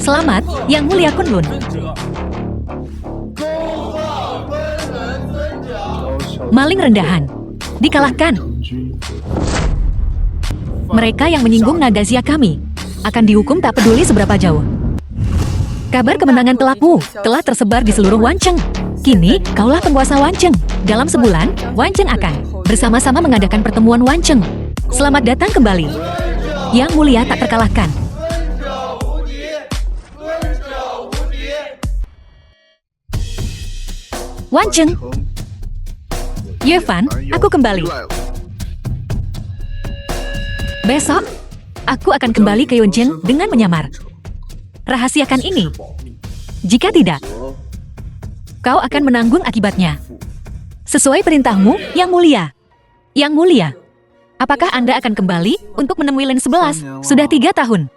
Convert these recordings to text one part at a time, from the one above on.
Selamat, Yang Mulia Kunlun. Maling rendahan. Dikalahkan. Mereka yang menyinggung naga Xia kami akan dihukum tak peduli seberapa jauh. Kabar kemenangan telakmu telah tersebar di seluruh Wancheng. Kini, kaulah penguasa Wancheng. Dalam sebulan, Wancheng akan bersama-sama mengadakan pertemuan Wancheng. Selamat datang kembali. Yang Mulia tak terkalahkan. Wancheng. Yevan, aku kembali. Besok, aku akan kembali ke Yunjing dengan menyamar. Rahasiakan ini. Jika tidak, kau akan menanggung akibatnya. Sesuai perintahmu, Yang Mulia. Yang Mulia, apakah Anda akan kembali untuk menemui Lin 11? Sudah 3 tahun.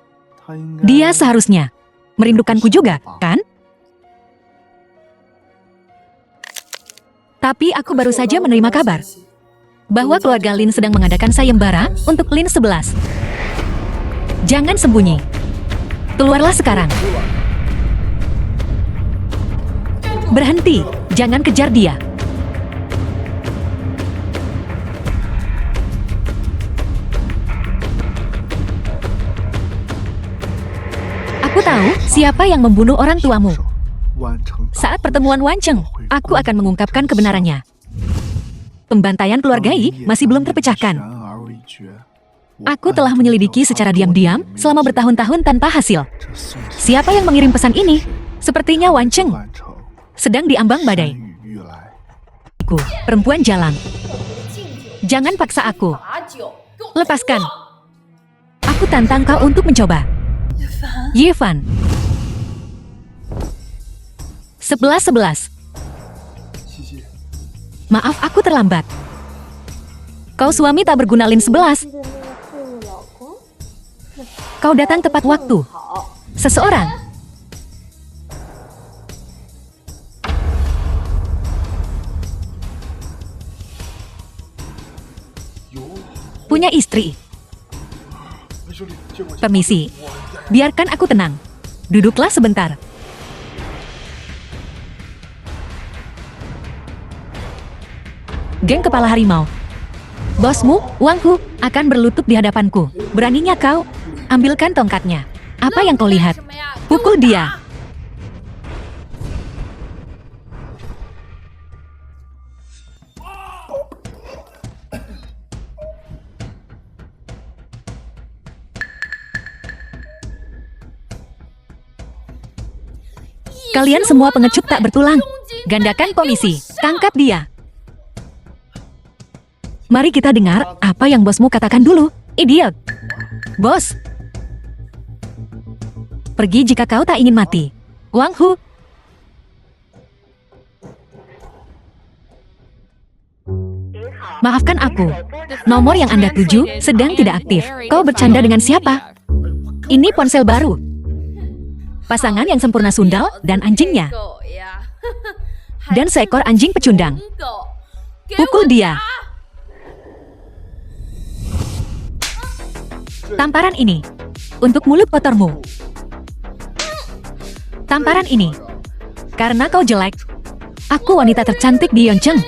Dia seharusnya merindukanku juga, kan? Tapi aku baru saja menerima kabar bahwa keluarga Lin sedang mengadakan sayembara untuk Lin 11. Jangan sembunyi. Keluarlah sekarang. Berhenti, jangan kejar dia. Aku tahu siapa yang membunuh orang tuamu. Saat pertemuan Wancheng, aku akan mengungkapkan kebenarannya. Pembantaian keluarga Yi masih belum terpecahkan. Aku telah menyelidiki secara diam-diam selama bertahun-tahun tanpa hasil. Siapa yang mengirim pesan ini? Sepertinya Wancheng sedang diambang badai. Aku, perempuan jalang. Jangan paksa aku. Lepaskan. Aku tantang kau untuk mencoba. Yevan. 11-11. Maaf, aku terlambat. Kau suami tak berguna Lin 11. Kau datang tepat waktu. Seseorang. Punya istri. Permisi. Biarkan aku tenang. Duduklah sebentar. Geng Kepala Harimau. Bosmu, Wang Hu, akan berlutut di hadapanku. Beraninya kau? Ambilkan tongkatnya. Apa yang kau lihat? Pukul dia. Kalian semua pengecut tak bertulang. Gandakan komisi. Tangkap dia. Mari kita dengar apa yang bosmu katakan dulu. Idiot. Bos. Pergi jika kau tak ingin mati. Wang Hu. Maafkan aku. Nomor yang Anda tuju sedang tidak aktif. Kau bercanda dengan siapa? Ini ponsel baru. Pasangan yang sempurna sundal dan anjingnya. Dan seekor anjing pecundang. Pukul dia. Tamparan ini untuk mulut kotormu. Tamparan ini karena kau jelek. Aku wanita tercantik di Yoncheng.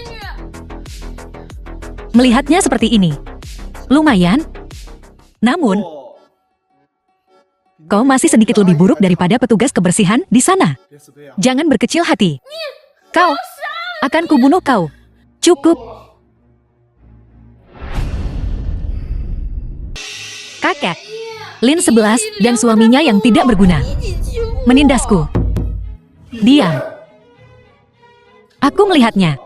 Melihatnya seperti ini lumayan. Namun kau masih sedikit lebih buruk daripada petugas kebersihan di sana. Jangan berkecil hati. Kau akan kubunuh kau. Cukup. Kakek, Lin 11 dan suaminya yang tidak berguna menindasku. Diam. Aku melihatnya.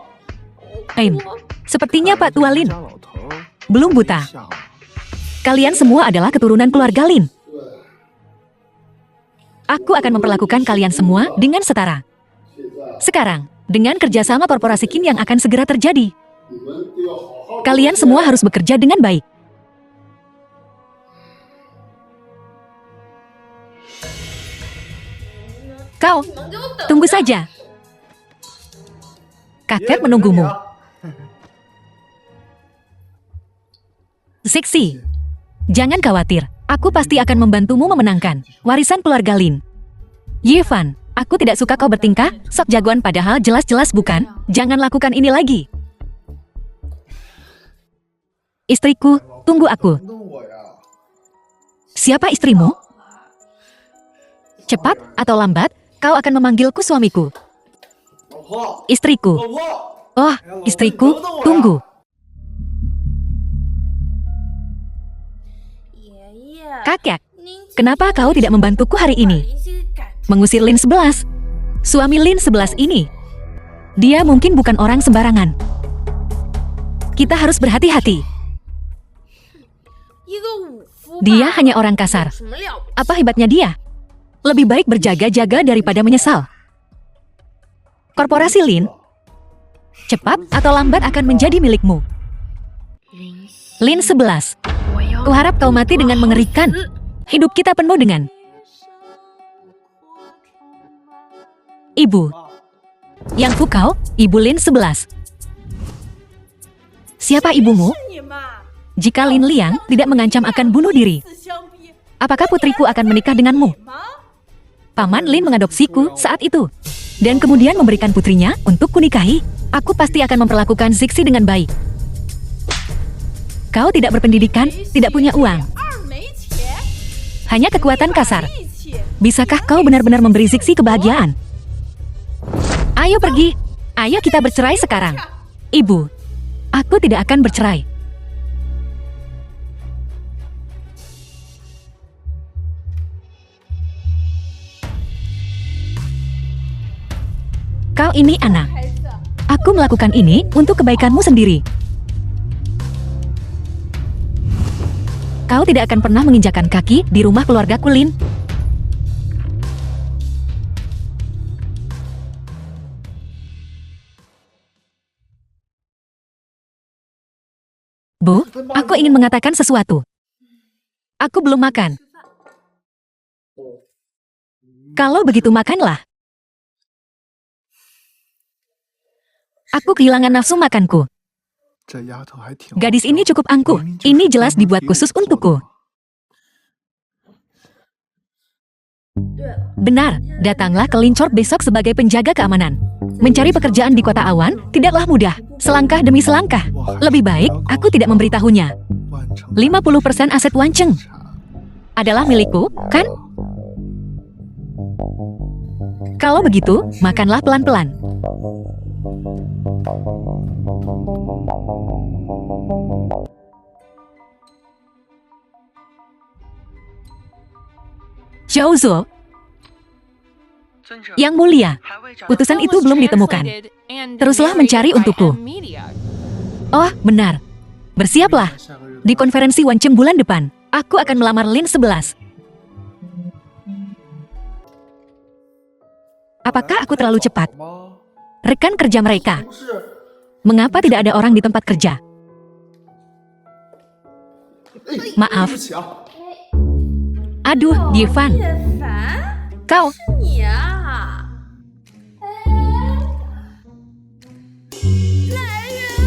Sepertinya Pak Tua Lin belum buta. Kalian semua adalah keturunan keluarga Lin. Aku akan memperlakukan kalian semua dengan setara. Sekarang, dengan kerjasama korporasi Qin yang akan segera terjadi, kalian semua harus bekerja dengan baik. Kau, tunggu saja. Kakek menunggumu. Seksi. Jangan khawatir, aku pasti akan membantumu memenangkan warisan keluarga Lin. Yevan, aku tidak suka kau bertingkah, sok jagoan padahal jelas-jelas bukan. Jangan lakukan ini lagi. Istriku, tunggu aku. Siapa istrimu? Cepat atau lambat, kau akan memanggilku suamiku. Istriku. Oh, istriku, tunggu. Kakek, kenapa kau tidak membantuku hari ini? Mengusir Lin 11. Suami Lin 11 ini. Dia mungkin bukan orang sembarangan. Kita harus berhati-hati. Dia hanya orang kasar. Apa hebatnya dia? Lebih baik berjaga-jaga daripada menyesal. Korporasi Lin, cepat atau lambat akan menjadi milikmu. Lin 11. Kuharap kau mati dengan mengerikan. Hidup kita penuh dengan Ibu. Yang Fukao, Ibu Lin 11. Siapa ibumu? Jika Lin Liang tidak mengancam akan bunuh diri, apakah putriku akan menikah denganmu? Paman Lin mengadopsiku saat itu, dan kemudian memberikan putrinya untuk kunikahi. Aku pasti akan memperlakukan Zixi dengan baik. Kau tidak berpendidikan, tidak punya uang. Hanya kekuatan kasar. Bisakah kau benar-benar memberi Zixi kebahagiaan? Ayo pergi. Ayo kita bercerai sekarang. Ibu, aku tidak akan bercerai. Kau ini anak. Aku melakukan ini untuk kebaikanmu sendiri. Kau tidak akan pernah menginjakan kaki di rumah keluarga Kulin. Bu, aku ingin mengatakan sesuatu. Aku belum makan. Kalau begitu makanlah. Aku kehilangan nafsu makanku. Gadis ini cukup angkuh. Ini jelas dibuat khusus untukku. Benar, datanglah ke Lincor besok sebagai penjaga keamanan. Mencari pekerjaan di kota awan tidaklah mudah. Selangkah demi selangkah. Lebih baik aku tidak memberitahunya. 50% aset Wanceng adalah milikku, kan? Kalau begitu, makanlah pelan-pelan. Zhou, Yang Mulia, putusan itu belum ditemukan. Teruslah mencari untukku. Oh, benar. Bersiaplah. Di konferensi Wanceng bulan depan, aku akan melamar Lin 11. Apakah aku terlalu cepat? Rekan kerja mereka. Mengapa tidak ada orang di tempat kerja? Maaf. Aduh, Yevan. Kau.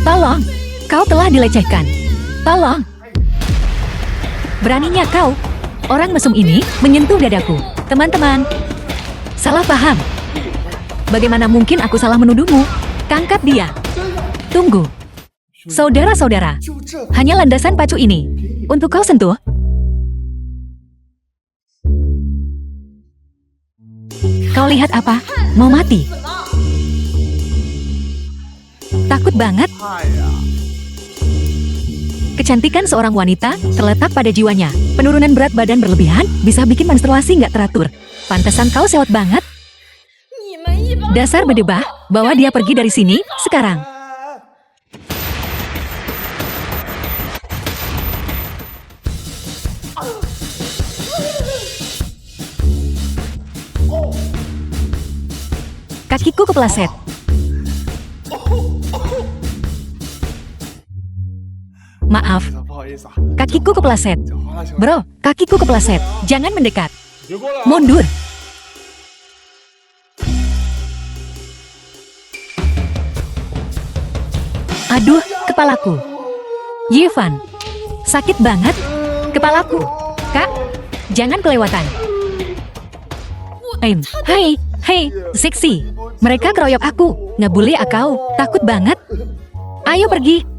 Tolong, kau telah dilecehkan. Tolong. Beraninya kau. Orang mesum ini menyentuh dadaku. Teman-teman, salah paham. Bagaimana mungkin aku salah menuduhmu? Tangkap dia. Tunggu. Saudara-saudara, hanya landasan pacu ini. Untuk kau sentuh. Kau lihat apa? Mau mati. Takut banget. Kecantikan seorang wanita terletak pada jiwanya. Penurunan berat badan berlebihan bisa bikin menstruasi nggak teratur. Pantesan kau sewot banget. Dasar bedebah, bawa dia pergi dari sini, sekarang. Kakiku kepleset. Maaf, kakiku kepleset. Bro, kakiku kepleset. Jangan mendekat. Mundur. Aduh, kepalaku. Yevan, sakit banget. Kepalaku. Kak, jangan kelewatan. Hei, seksi. Mereka keroyok aku. Ngebully akau. Takut banget. Ayo pergi.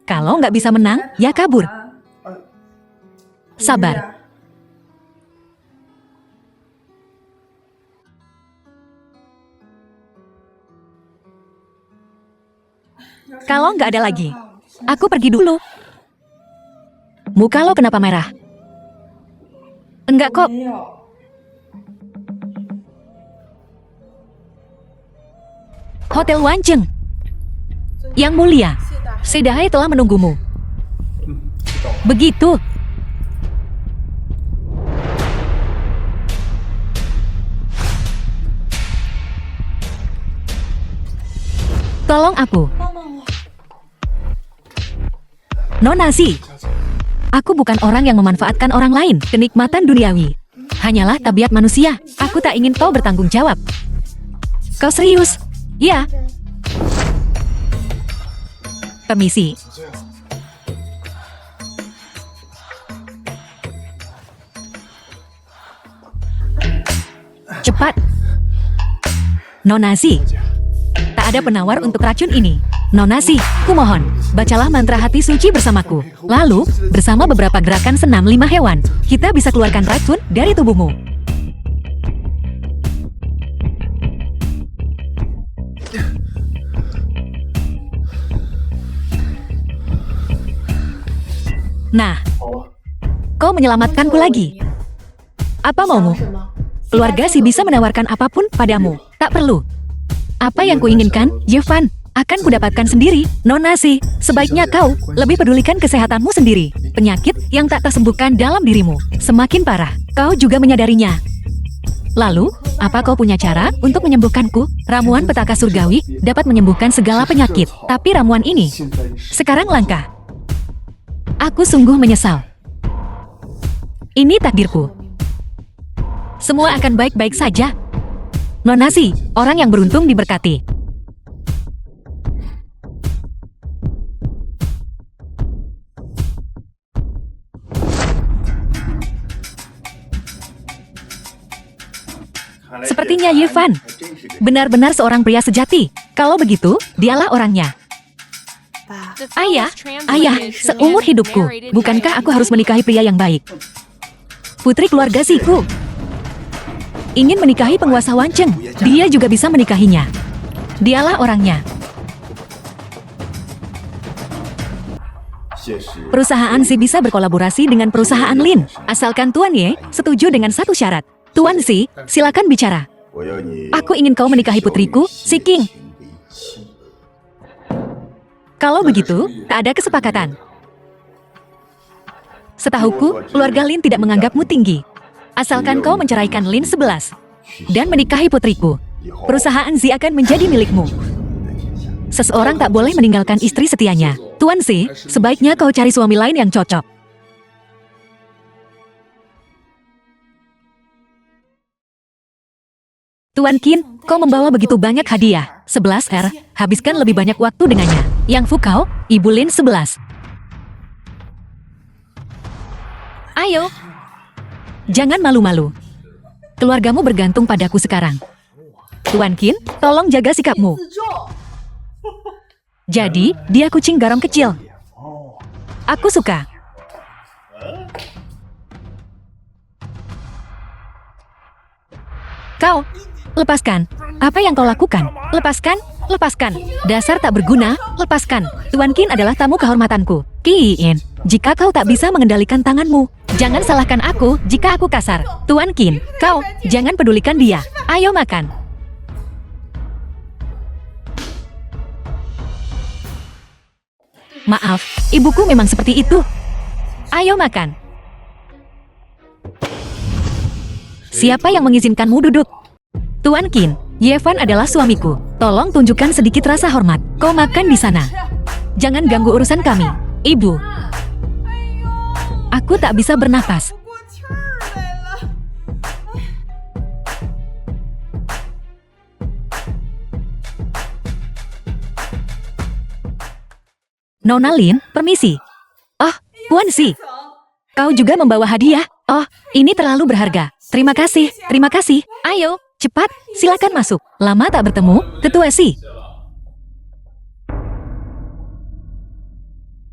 Kalau nggak bisa menang, ya kabur. Sabar. Kalau nggak ada lagi, aku pergi dulu. Muka lo kenapa merah? Enggak kok. Hotel Wancheng. Yang mulia, Sedahai telah menunggumu. Begitu. Tolong aku. Nona Si. Aku bukan orang yang memanfaatkan orang lain, kenikmatan duniawi. Hanyalah tabiat manusia. Aku tak ingin kau bertanggung jawab. Kau serius? Ya. Permisi. Cepat. Nona Si. Tak ada penawar untuk racun ini. Nona Si, kumohon, bacalah mantra hati suci bersamaku. Lalu, bersama beberapa gerakan senam 5 hewan, kita bisa keluarkan racun dari tubuhmu. Nah, kau menyelamatkanku lagi. Apa maumu? Keluarga Si bisa menawarkan apapun padamu. Tak perlu. Apa yang kuinginkan, Yevan, akan kudapatkan sendiri. Nona Si, sebaiknya kau lebih pedulikan kesehatanmu sendiri. Penyakit yang tak tersembuhkan dalam dirimu semakin parah. Kau juga menyadarinya. Lalu, apa kau punya cara untuk menyembuhkanku? Ramuan petaka surgawi dapat menyembuhkan segala penyakit. Tapi ramuan ini sekarang langka. Aku sungguh menyesal. Ini takdirku. Semua akan baik-baik saja. Nona Si, orang yang beruntung diberkati. Sepertinya Yevan benar-benar seorang pria sejati. Kalau begitu, dialah orangnya. Ayah, seumur hidupku, bukankah aku harus menikahi pria yang baik? Putri keluarga Siku ingin menikahi penguasa Wancheng. Dia juga bisa menikahinya. Dialah orangnya. Perusahaan Si bisa berkolaborasi dengan perusahaan Lin, asalkan Tuan Ye setuju dengan satu syarat. Tuan Si, silakan bicara. Aku ingin kau menikahi putriku, Si King. Kalau begitu, tak ada kesepakatan. Setahuku, keluarga Lin tidak menganggapmu tinggi. Asalkan kau menceraikan Lin 11 dan menikahi putriku, perusahaan Si akan menjadi milikmu. Seseorang tak boleh meninggalkan istri setianya. Tuan Si, sebaiknya kau cari suami lain yang cocok. Tuan Qin, kau membawa begitu banyak hadiah. 11 habiskan lebih banyak waktu dengannya. Yang Fukao, Ibu Lin 11. Ayo. Jangan malu-malu. Keluargamu bergantung padaku sekarang. Tuan Qin, tolong jaga sikapmu. Jadi, dia kucing garam kecil. Aku suka. Kau, lepaskan. Apa yang kau lakukan? Lepaskan, lepaskan. Dasar tak berguna, lepaskan. Tuan Qin adalah tamu kehormatanku. Qin, jika kau tak bisa mengendalikan tanganmu, jangan salahkan aku jika aku kasar. Tuan Qin, kau jangan pedulikan dia. Ayo makan. Maaf, ibuku memang seperti itu. Ayo makan. Siapa yang mengizinkanmu duduk? Tuan Qin, Yevan adalah suamiku. Tolong tunjukkan sedikit rasa hormat. Kau makan di sana. Jangan ganggu urusan kami. Ibu. Aku tak bisa bernapas. Nona Lin, permisi. Oh, Tuan Si. Kau juga membawa hadiah. Oh, ini terlalu berharga. Terima kasih, terima kasih. Ayo, cepat, silakan masuk. Lama tak bertemu, Ketua Si.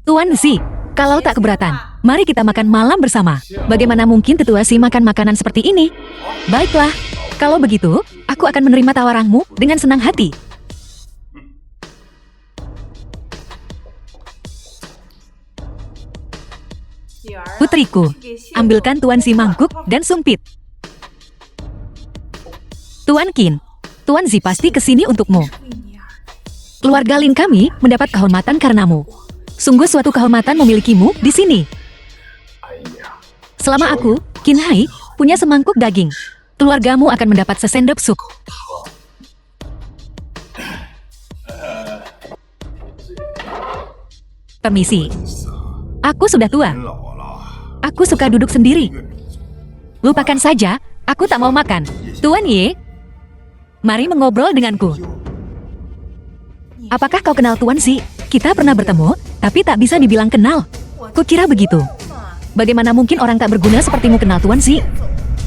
Tuan Si, kalau tak keberatan, mari kita makan malam bersama. Bagaimana mungkin Ketua Si makan makanan seperti ini? Baiklah, kalau begitu, aku akan menerima tawaranmu dengan senang hati. Putriku, ambilkan Tuan Si mangkuk dan sumpit. Tuan Qin, Tuan Si pasti kesini untukmu. Keluarga Lin kami mendapat kehormatan karenamu. Sungguh suatu kehormatan memilikimu di sini. Selama aku, Qin Hai, punya semangkuk daging, keluargamu akan mendapat sesendok sup. Permisi. Aku sudah tua. Aku suka duduk sendiri. Lupakan saja, aku tak mau makan. Tuan Ye, mari mengobrol denganku. Apakah kau kenal Tuan Si? Kita pernah bertemu, tapi tak bisa dibilang kenal. Kukira begitu. Bagaimana mungkin orang tak berguna sepertimu kenal Tuan Si?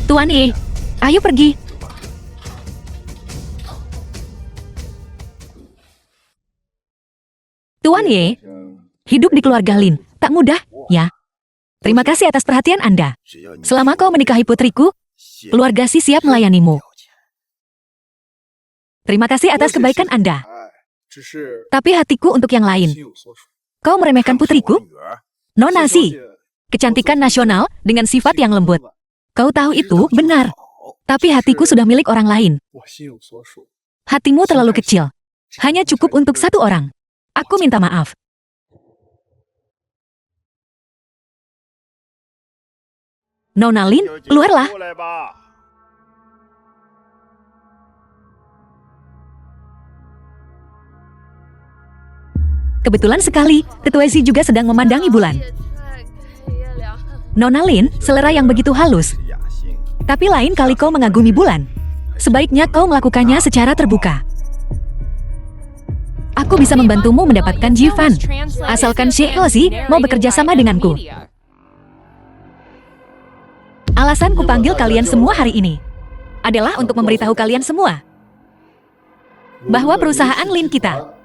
Tuan Ye, ayo pergi. Tuan Ye, hidup di keluarga Lin tak mudah, ya. Terima kasih atas perhatian Anda. Selama kau menikahi putriku, keluarga Si siap melayanimu. Terima kasih atas kebaikan Anda. Tapi hatiku untuk yang lain. Kau meremehkan putriku? Nona Si, kecantikan nasional dengan sifat yang lembut. Kau tahu itu benar. Tapi hatiku sudah milik orang lain. Hatimu terlalu kecil. Hanya cukup untuk satu orang. Aku minta maaf. Nona Lin, keluarlah. Kebetulan sekali, Ketua Si juga sedang memandangi bulan. Nona Lin, selera yang begitu halus. Tapi lain kali kau mengagumi bulan. Sebaiknya kau melakukannya secara terbuka. Aku bisa membantumu mendapatkan Jifan, asalkan Sheikh Si mau bekerja sama denganku. Alasan kupanggil kalian semua hari ini adalah untuk memberitahu kalian semua bahwa perusahaan Lin kita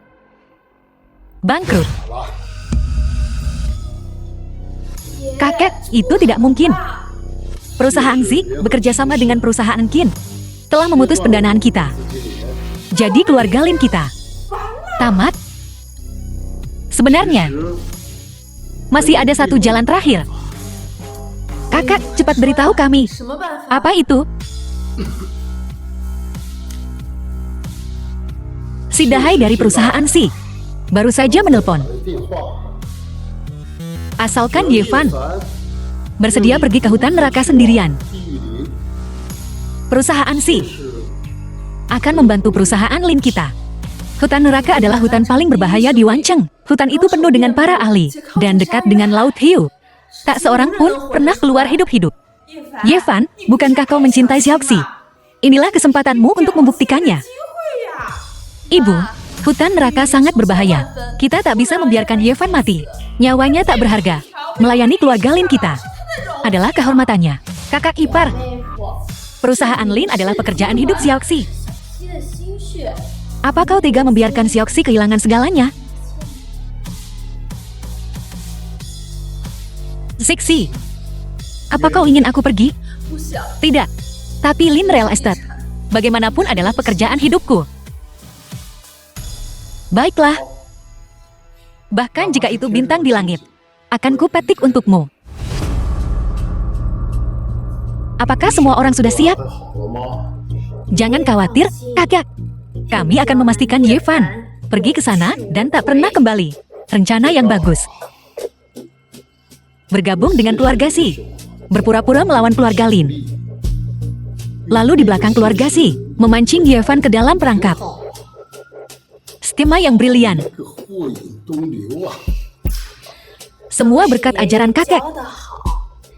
bangkrut. Kakek, itu tidak mungkin. Perusahaan Si bekerja sama dengan perusahaan Qin telah memutus pendanaan kita. Jadi keluarga Lin kita tamat. Sebenarnya masih ada satu jalan terakhir. Kakak, cepat beritahu kami. Apa itu? Si Dahai dari perusahaan Si baru saja menelpon. Asalkan Yevan bersedia pergi ke hutan neraka sendirian. Perusahaan Si akan membantu perusahaan Lin kita. Hutan neraka adalah hutan paling berbahaya di Wancheng. Hutan itu penuh dengan para ahli dan dekat dengan Laut Hiu. Tak seorang pun pernah keluar hidup-hidup. Yevan, bukankah kau mencintai Xiaoxi? Inilah kesempatanmu untuk membuktikannya. Ibu, hutan neraka sangat berbahaya. Kita tak bisa membiarkan Yevan mati. Nyawanya tak berharga. Melayani keluarga Lin kita adalah kehormatannya. Kakak ipar, perusahaan Lin adalah pekerjaan hidup Xiaoxi. Apa kau tega membiarkan Xiaoxi kehilangan segalanya? Siksi, apa kau ingin aku pergi? Tidak, tapi Lin Real Estate bagaimanapun adalah pekerjaan hidupku. Baiklah. Bahkan jika itu bintang di langit, akan kupetik untukmu. Apakah semua orang sudah siap? Jangan khawatir, kakak. Kami akan memastikan Yevan pergi ke sana dan tak pernah kembali. Rencana yang bagus. Bergabung dengan keluarga Si, berpura-pura melawan keluarga Lin. Lalu di belakang keluarga Si, memancing Yevan ke dalam perangkap. Skema yang brilian. Semua berkat ajaran kakek.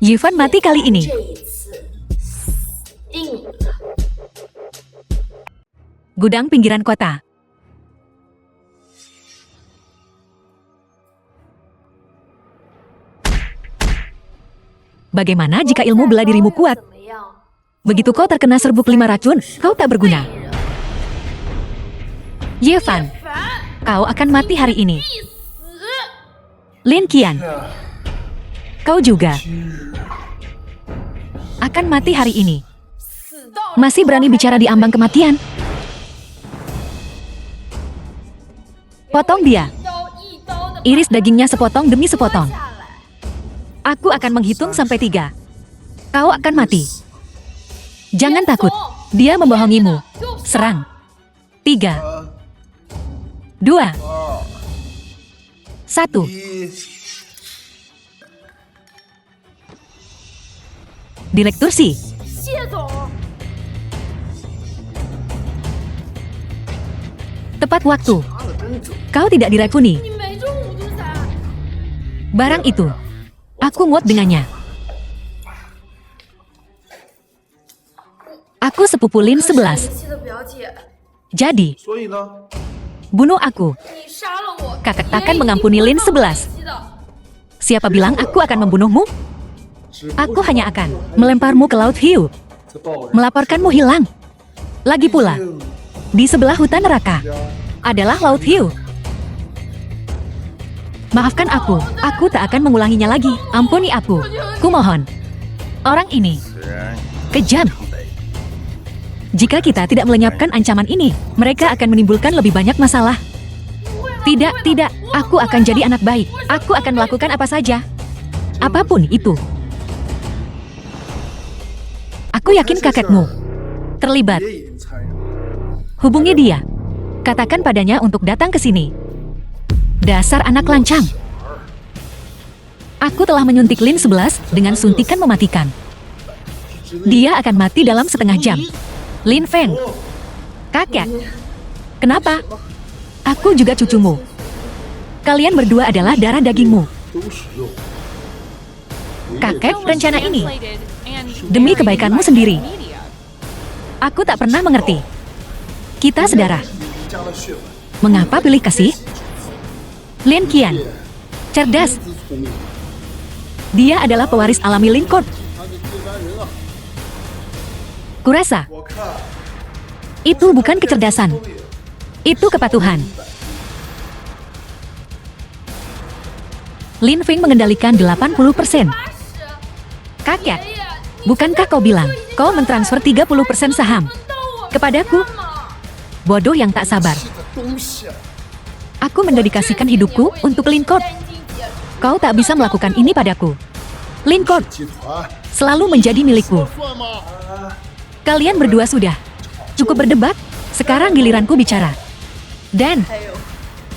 Yevan mati kali ini. Gudang pinggiran kota. Bagaimana jika ilmu bela dirimu kuat? Begitu kau terkena serbuk 5 racun, kau tak berguna. Yevan, kau akan mati hari ini. Lin Qian, kau juga akan mati hari ini. Masih berani bicara di ambang kematian? Potong dia. Iris dagingnya sepotong demi sepotong. Aku akan menghitung sampai 3. Kau akan mati. Jangan takut. Dia membohongimu. Serang. 3, 2, 1. Direktur Si. Tepat waktu. Kau tidak diracuni. Barang itu, aku muat dengannya. Aku sepupu Lin 11. Jadi, bunuh aku. Kakak takkan mengampuni Lin 11. Siapa bilang aku akan membunuhmu? Aku hanya akan melemparmu ke Laut Hiu. Melaporkanmu hilang. Lagi pula, di sebelah hutan neraka adalah Laut Hiu. Maafkan aku tak akan mengulanginya lagi. Ampuni aku, kumohon. Orang ini kejam. Jika kita tidak melenyapkan ancaman ini, mereka akan menimbulkan lebih banyak masalah. Tidak, aku akan jadi anak baik. Aku akan melakukan apa saja. Apapun itu. Aku yakin kakekmu terlibat. Hubungi dia. Katakan padanya untuk datang ke sini. Dasar anak lancang. Aku telah menyuntik Lin 11 dengan suntikan mematikan. Dia akan mati dalam setengah jam. Lin Feng. Kakek. Kenapa? Aku juga cucumu. Kalian berdua adalah darah dagingmu. Kakek, rencana ini demi kebaikanmu sendiri. Aku tak pernah mengerti. Kita sedara. Mengapa pilih kasih? Lin Qian. Cerdas. Dia adalah pewaris alami Lin Court. Kurasa. Itu bukan kecerdasan. Itu kepatuhan. Lin Feng mengendalikan 80%. Kakek, bukankah kau bilang kau mentransfer 30% saham kepadaku? Bodoh yang tak sabar. Aku mendedikasikan hidupku untuk Lin Court. Kau tak bisa melakukan ini padaku. Lin Court selalu menjadi milikku. Kalian berdua sudah cukup berdebat. Sekarang giliranku bicara. Dan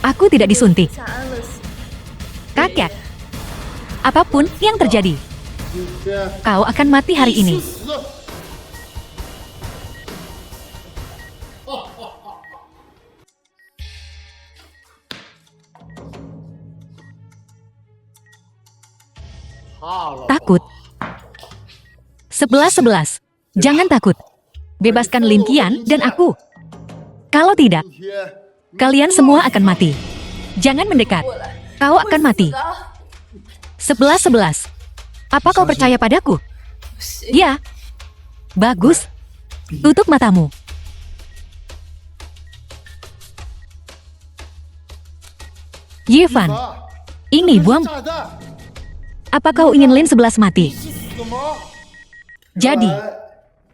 aku tidak disuntik. Kakek, apapun yang terjadi, kau akan mati hari ini. Takut. 11-11. Jangan takut. Bebaskan Lin Qian dan aku. Kalau tidak, kalian semua akan mati. Jangan mendekat. Kau akan mati. 11-11. Apa kau percaya padaku? Ya. Bagus. Tutup matamu. Yevan, ini bom. Apa kau ingin Lin 11 mati? Jadi,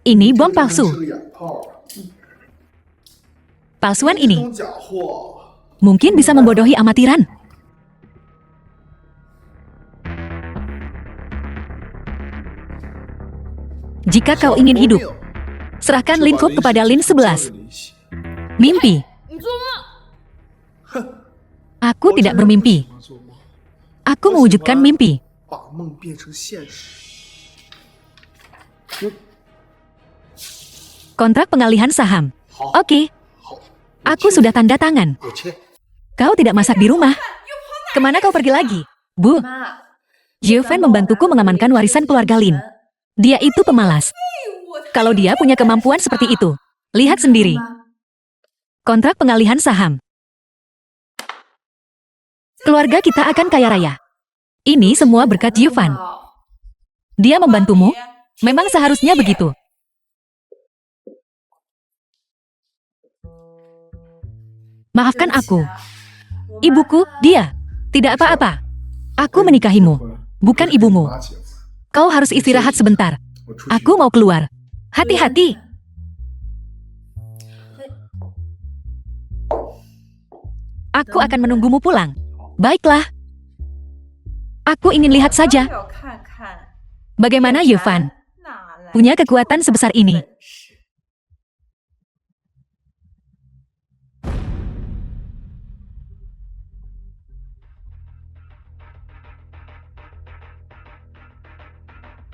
ini bom palsu. Palsuan ini mungkin bisa membodohi amatiran. Jika kau ingin hidup, serahkan Lin Court kepada Lin 11. Mimpi. Aku tidak bermimpi. Aku mewujudkan mimpi. Kontrak pengalihan saham. Oke. Aku sudah tanda tangan. Kau tidak masak di rumah. Kemana kau pergi lagi? Bu. Jeovan membantuku mengamankan warisan keluarga Lin. Dia itu pemalas. Kalau dia punya kemampuan seperti itu, lihat sendiri. Kontrak pengalihan saham. Keluarga kita akan kaya raya. Ini semua berkat Jeovan. Dia membantumu? Memang seharusnya begitu. Maafkan aku. Ibuku, dia. Tidak apa-apa. Aku menikahimu, bukan ibumu. Kau harus istirahat sebentar. Aku mau keluar. Hati-hati. Aku akan menunggumu pulang. Baiklah. Aku ingin lihat saja. Bagaimana Yevan? Punya kekuatan sebesar ini.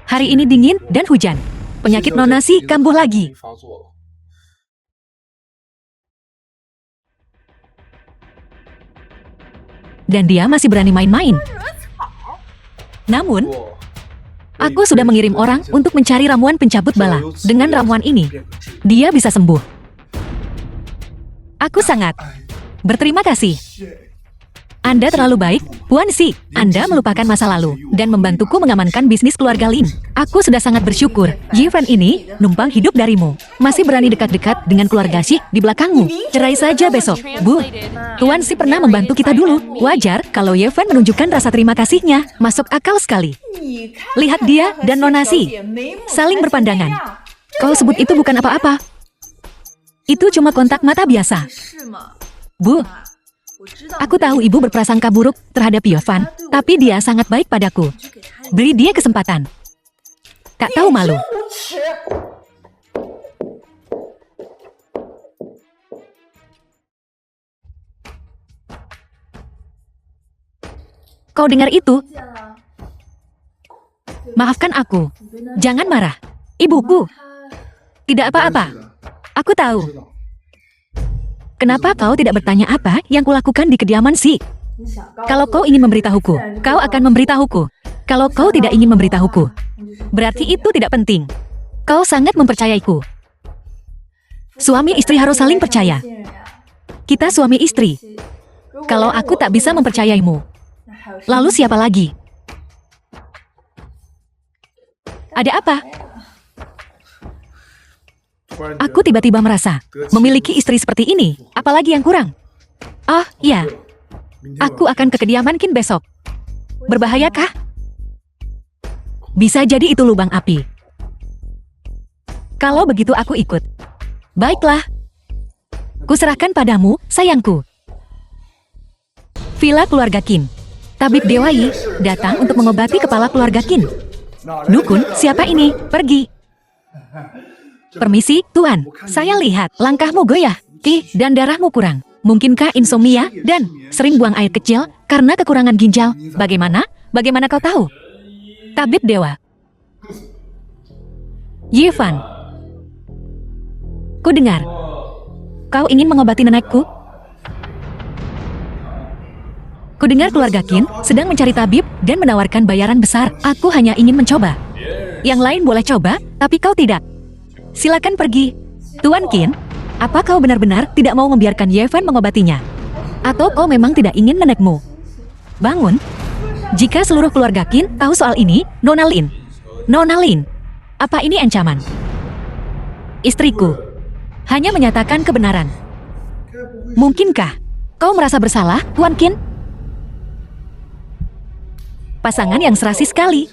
Hari ini dingin dan hujan. Penyakit nonasi kambuh lagi. Dan dia masih berani main-main. Namun, aku sudah mengirim orang untuk mencari ramuan pencabut bala. Dengan ramuan ini, dia bisa sembuh. Aku sangat berterima kasih. Anda terlalu baik, Puan Si. Anda melupakan masa lalu dan membantuku mengamankan bisnis keluarga Lin. Aku sudah sangat bersyukur. Yevan ini numpang hidup darimu. Masih berani dekat-dekat dengan keluarga Si di belakangmu. Cerai saja besok, Bu. Tuan Si pernah membantu kita dulu. Wajar kalau Yevan menunjukkan rasa terima kasihnya. Masuk akal sekali. Lihat dia dan Nona Si saling berpandangan. Kau sebut itu bukan apa-apa. Itu cuma kontak mata biasa. Bu, aku tahu ibu berprasangka buruk terhadap Yevan, tapi dia sangat baik padaku. Beri dia kesempatan. Tak tahu malu. Kau dengar itu? Maafkan aku. Jangan marah. Ibuku. Tidak apa-apa. Aku tahu. Kenapa kau tidak bertanya apa yang kulakukan di kediaman Si? Kalau kau ingin memberitahuku, kau akan memberitahuku. Kalau kau tidak ingin memberitahuku, berarti itu tidak penting. Kau sangat mempercayaiku. Suami istri harus saling percaya. Kita suami istri. Kalau aku tak bisa mempercayaimu, lalu siapa lagi? Ada apa? Aku tiba-tiba merasa memiliki istri seperti ini, apalagi yang kurang. Oh, iya. Aku akan ke kediaman Qin besok. Berbahayakah? Bisa jadi itu lubang api. Kalau begitu aku ikut. Baiklah. Kuserahkan padamu, sayangku. Villa keluarga Qin. Tabib Dewa Yi datang untuk mengobati kepala keluarga Qin. Dukun, siapa ini? Pergi. Permisi, Tuan. Saya lihat langkahmu goyah, dan darahmu kurang. Mungkinkah insomnia dan sering buang air kecil karena kekurangan ginjal? Bagaimana? Bagaimana kau tahu? Tabib Dewa. Yevan. Ku dengar. Kau ingin mengobati nenekku? Ku dengar keluarga Qin sedang mencari tabib dan menawarkan bayaran besar. Aku hanya ingin mencoba. Yang lain boleh coba, tapi kau tidak. Silakan pergi. Tuan Qin, apa kau benar-benar tidak mau membiarkan Yevan mengobatinya? Atau kau memang tidak ingin nenekmu bangun? Jika seluruh keluarga Qin tahu soal ini, Nona Lin. Nona Lin, apa ini ancaman? Istriku hanya menyatakan kebenaran. Mungkinkah kau merasa bersalah, Tuan Qin? Pasangan yang serasi sekali.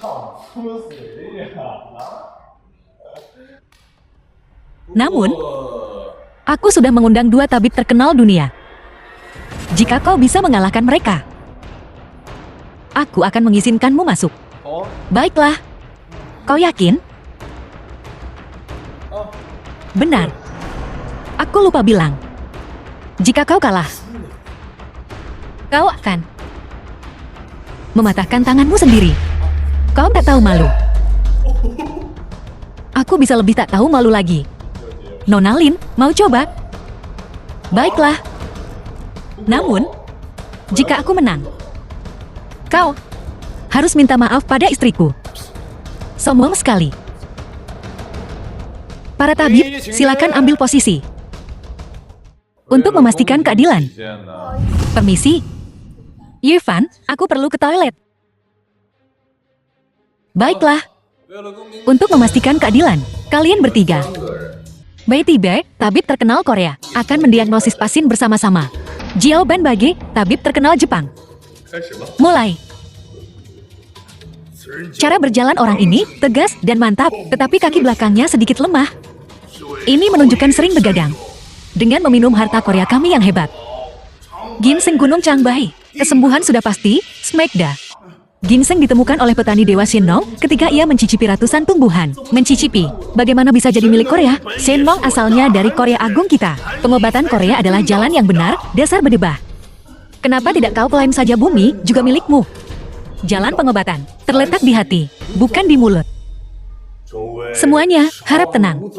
Namun, aku sudah mengundang 2 tabib terkenal dunia. Jika kau bisa mengalahkan mereka, aku akan mengizinkanmu masuk. Baiklah. Kau yakin? Benar. Aku lupa bilang. Jika kau kalah, kau akan mematahkan tanganmu sendiri. Kau tak tahu malu. Aku bisa lebih tak tahu malu lagi. Nona Lin, mau coba? Baiklah. Namun, jika aku menang, kau harus minta maaf pada istriku. Sombong sekali. Para tabib, silakan ambil posisi. Untuk memastikan keadilan. Permisi. Yevan, aku perlu ke toilet. Baiklah. Untuk memastikan keadilan, kalian bertiga, Bai Tibe, tabib terkenal Korea, akan mendiagnosis pasien bersama-sama. Jiao Banbage, tabib terkenal Jepang. Mulai. Cara berjalan orang ini tegas dan mantap, tetapi kaki belakangnya sedikit lemah. Ini menunjukkan sering begadang. Dengan meminum harta Korea kami yang hebat. Ginseng Gunung Changbai, kesembuhan sudah pasti, Smekda. Ginseng ditemukan oleh petani Dewa Shenong ketika ia mencicipi ratusan tumbuhan. Mencicipi, bagaimana bisa jadi milik Korea? Shenong asalnya dari Korea Agung kita. Pengobatan Korea adalah jalan yang benar, dasar berdebah. Kenapa tidak kau klaim saja bumi juga milikmu? Jalan pengobatan terletak di hati, bukan di mulut. Semuanya harap tenang.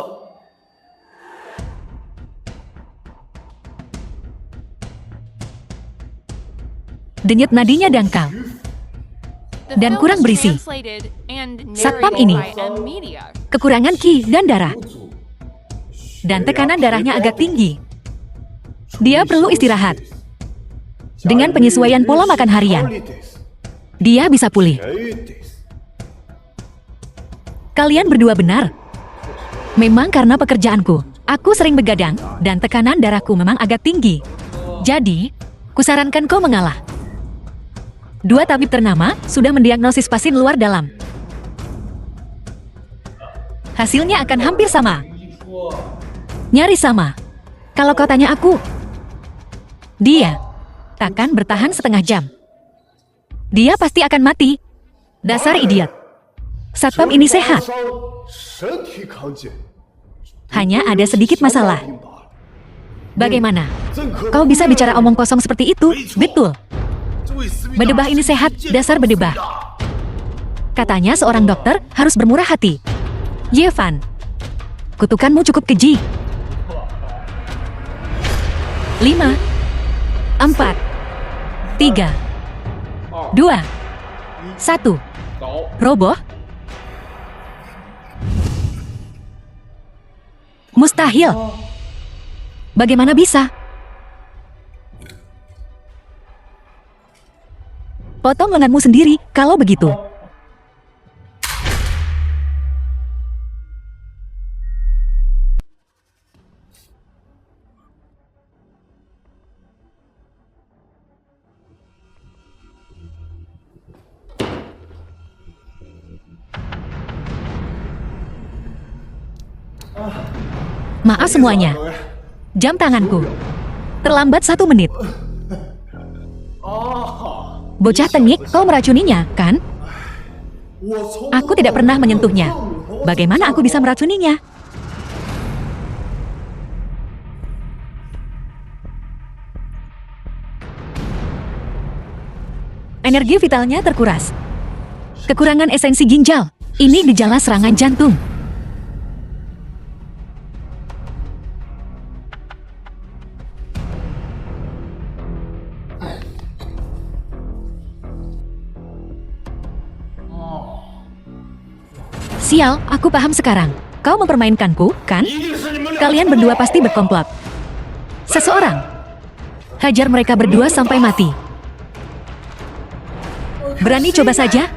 Denyut nadinya dangkal dan kurang berisi. Satpam ini kekurangan ki dan darah. Dan tekanan darahnya agak tinggi. Dia perlu istirahat. Dengan penyesuaian pola makan harian, dia bisa pulih. Kalian berdua benar. Memang karena pekerjaanku, aku sering begadang dan tekanan darahku memang agak tinggi. Jadi, kusarankan kau mengalah. Dua tabib ternama sudah mendiagnosis pasien luar dalam. Hasilnya akan hampir sama. Nyaris sama. Kalau kau tanya aku, dia takkan bertahan setengah jam. Dia pasti akan mati. Dasar idiot. Satpam ini sehat. Hanya ada sedikit masalah. Bagaimana? Kau bisa bicara omong kosong seperti itu? Betul. Berdebah ini sehat, dasar berdebah. Katanya seorang dokter harus bermurah hati. Yevan, kutukanmu cukup keji. 5, 4, 3, 2, 1. Roboh? Mustahil. Bagaimana bisa? Potong lenganmu sendiri, kalau begitu. Maaf semuanya. Jam tanganku terlambat 1 menit. Bocah tengik, kau meracuninya, kan? Aku tidak pernah menyentuhnya. Bagaimana aku bisa meracuninya? Energi vitalnya terkuras. Kekurangan esensi ginjal. Ini gejala serangan jantung. Sial, aku paham sekarang. Kau mempermainkanku, kan? Kalian berdua pasti berkomplot. Seseorang. Hajar mereka berdua sampai mati. Berani coba saja?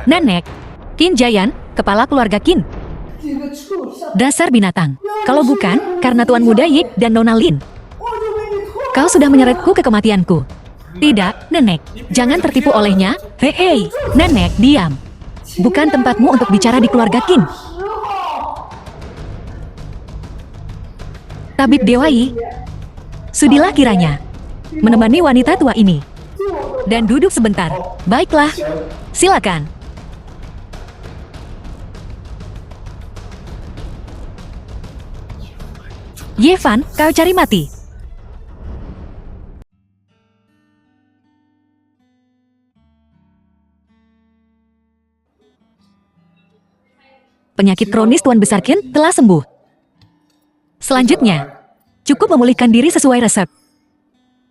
Nenek, Qin Jayan, kepala keluarga Qin. Dasar binatang. Kalau bukan, karena Tuan Muda Yik dan Nona Lin. Kau sudah menyeretku ke kematianku. Tidak, Nenek. Jangan tertipu olehnya. Hei, Nenek, diam. Bukan tempatmu untuk bicara di keluarga Qin. Tabib Dewai, sudilah kiranya menemani wanita tua ini. Dan duduk sebentar. Baiklah, silakan. Yevan, kau cari mati. Penyakit kronis Tuan Besar Qin telah sembuh. Selanjutnya, cukup memulihkan diri sesuai resep.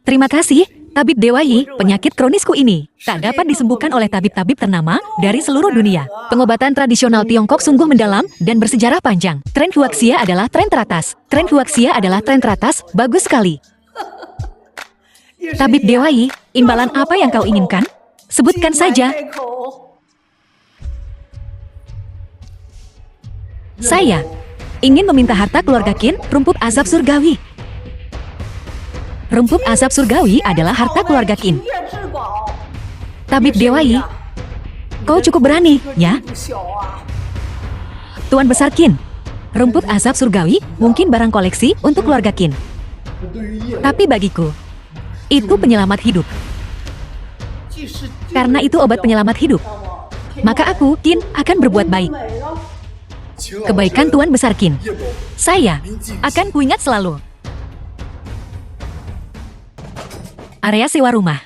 Terima kasih, Tabib Dewai. Penyakit kronisku ini tak dapat disembuhkan oleh tabib-tabib ternama dari seluruh dunia. Pengobatan tradisional Tiongkok sungguh mendalam dan bersejarah panjang. Tren Huaxia adalah tren teratas. Tren Huaxia adalah tren teratas, bagus sekali. Tabib Dewai, imbalan apa yang kau inginkan? Sebutkan saja. Saya ingin meminta harta keluarga Qin, rumput azab surgawi. Rumput azab surgawi adalah harta keluarga Qin. Tabib Dewa Yi, kau cukup berani, ya? Tuan Besar Qin, rumput azab surgawi mungkin barang koleksi untuk keluarga Qin. Tapi bagiku, itu penyelamat hidup. Karena itu obat penyelamat hidup, maka aku, Qin, akan berbuat baik. Kebaikan Tuan Besar Qin, saya akan kuingat selalu. Area sewa rumah.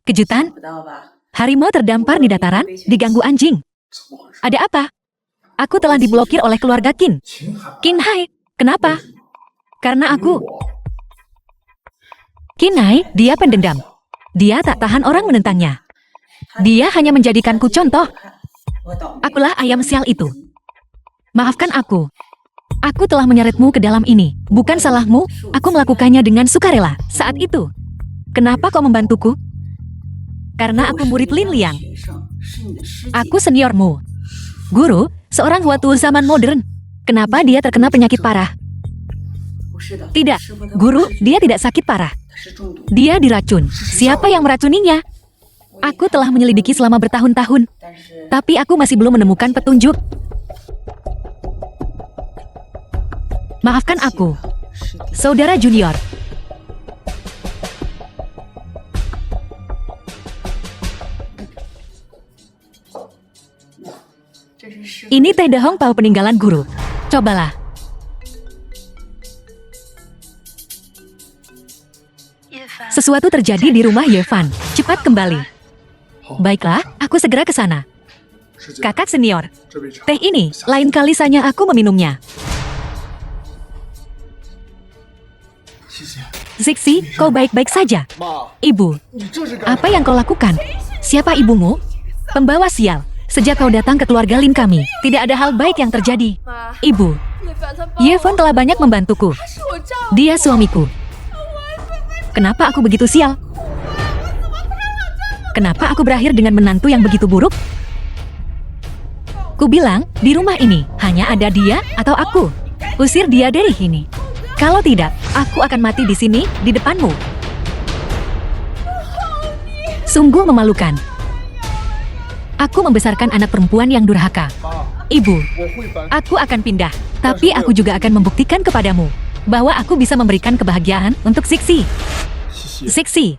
Kejutan? Harimau terdampar di dataran, diganggu anjing. Ada apa? Aku telah diblokir oleh keluarga Qin. Qin Hai, kenapa? Karena aku. Qin Hai, dia pendendam. Dia tak tahan orang menentangnya. Dia hanya menjadikanku contoh. Akulah ayam sial itu. Maafkan aku. Aku telah menyeretmu ke dalam ini. Bukan salahmu, aku melakukannya dengan sukarela. Saat itu, kenapa kau membantuku? Karena aku murid Lin Liang. Aku seniormu. Guru, seorang waktu zaman modern. Kenapa dia terkena penyakit parah? Tidak, guru, dia tidak sakit parah. Dia diracun. Siapa yang meracuninya? Aku telah menyelidiki selama bertahun-tahun. Tapi aku masih belum menemukan petunjuk. Maafkan aku, saudara junior. Ini teh dahong pau peninggalan guru. Cobalah. Sesuatu terjadi di rumah Yevan. Cepat kembali. Baiklah, aku segera ke sana. Kakak senior, teh ini lain kali saja aku meminumnya. Zixi, kau baik-baik saja. Ibu, apa yang kau lakukan? Siapa ibumu? Pembawa sial. Sejak kau datang ke keluarga Lin kami, tidak ada hal baik yang terjadi. Ibu, Yevan telah banyak membantuku. Dia suamiku. Kenapa aku begitu sial? Kenapa aku berakhir dengan menantu yang begitu buruk? Ku bilang, di rumah ini hanya ada dia atau aku. Usir dia dari sini. Kalau tidak, aku akan mati di sini, di depanmu. Sungguh memalukan. Aku membesarkan anak perempuan yang durhaka. Ibu, aku akan pindah. Tapi aku juga akan membuktikan kepadamu bahwa aku bisa memberikan kebahagiaan untuk Zixi. Zixi,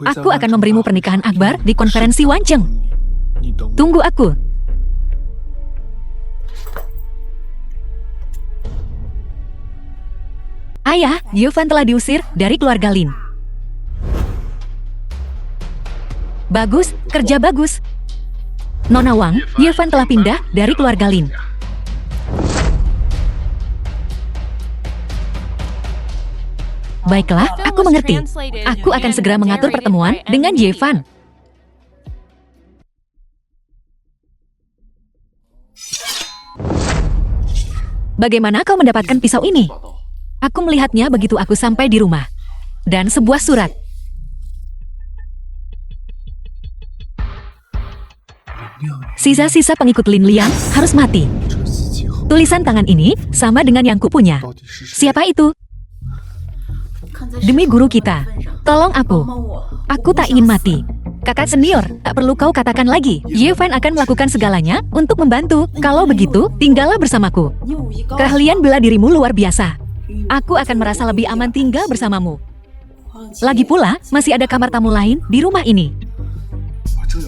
aku akan memberimu pernikahan akbar di konferensi Wancheng. Tunggu aku. Ayah, Yevan telah diusir dari keluarga Lin. Bagus, kerja bagus. Nona Wang, Yevan telah pindah dari keluarga Lin. Baiklah, aku mengerti. Aku akan segera mengatur pertemuan dengan Yevan. Bagaimana kau mendapatkan pisau ini? Aku melihatnya begitu aku sampai di rumah. Dan sebuah surat. Sisa-sisa pengikut Lin Liang harus mati. Tulisan tangan ini sama dengan yang kupunya. Siapa itu? Demi guru kita, tolong aku. Aku tak ingin mati. Kakak senior, tak perlu kau katakan lagi. Yevan akan melakukan segalanya untuk membantu. Kalau begitu, tinggallah bersamaku. Keahlian bela dirimu luar biasa. Aku akan merasa lebih aman tinggal bersamamu. Lagi pula, masih ada kamar tamu lain di rumah ini.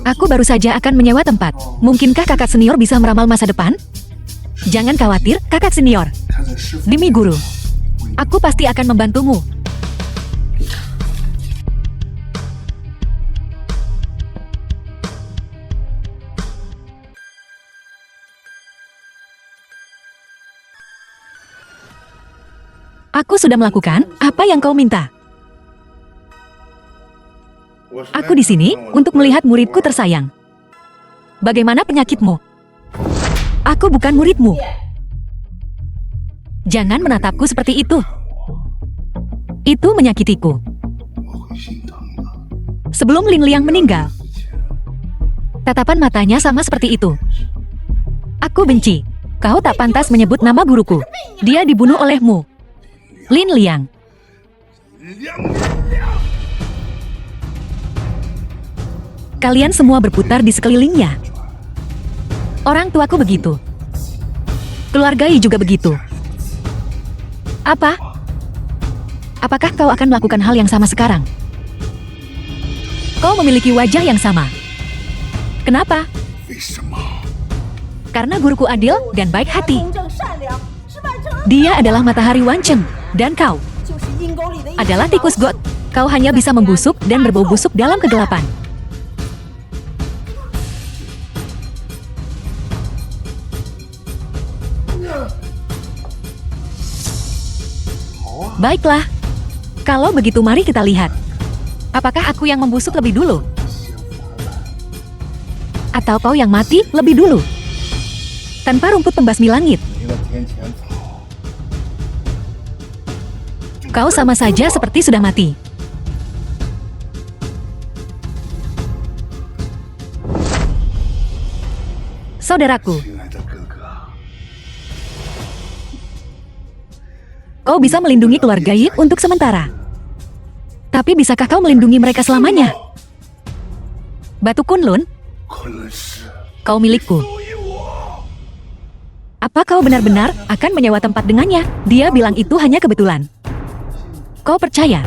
Aku baru saja akan menyewa tempat. Mungkinkah kakak senior bisa meramal masa depan? Jangan khawatir, kakak senior. Demi guru, aku pasti akan membantumu. Aku sudah melakukan apa yang kau minta. Aku di sini untuk melihat muridku tersayang. Bagaimana penyakitmu? Aku bukan muridmu. Jangan menatapku seperti itu. Itu menyakitiku. sebelum Lin Liang meninggal. Tatapan matanya sama seperti itu. Aku benci. Kau tak pantas menyebut nama guruku. Dia dibunuh olehmu. Lin Liang. Kalian semua berputar di sekelilingnya. Orang tuaku begitu. Keluarga Yi juga begitu. Apa? Apakah kau akan melakukan hal yang sama sekarang? Kau memiliki wajah yang sama. Kenapa? Karena guruku adil dan baik hati. Dia adalah matahari Wancheng, dan kau adalah tikus got. Kau hanya bisa membusuk dan berbau busuk dalam kegelapan. Baiklah. Kalau begitu mari kita lihat. Apakah aku yang membusuk lebih dulu? Atau kau yang mati lebih dulu? Tanpa rumput pembasmi langit. Kau sama saja seperti sudah mati. Saudaraku. Kau bisa melindungi keluarga Yi untuk sementara. Tapi bisakah kau melindungi mereka selamanya? Batu Kunlun, kau milikku. Apa kau benar-benar akan menyewa tempat dengannya? Dia bilang itu hanya kebetulan. Kau percaya?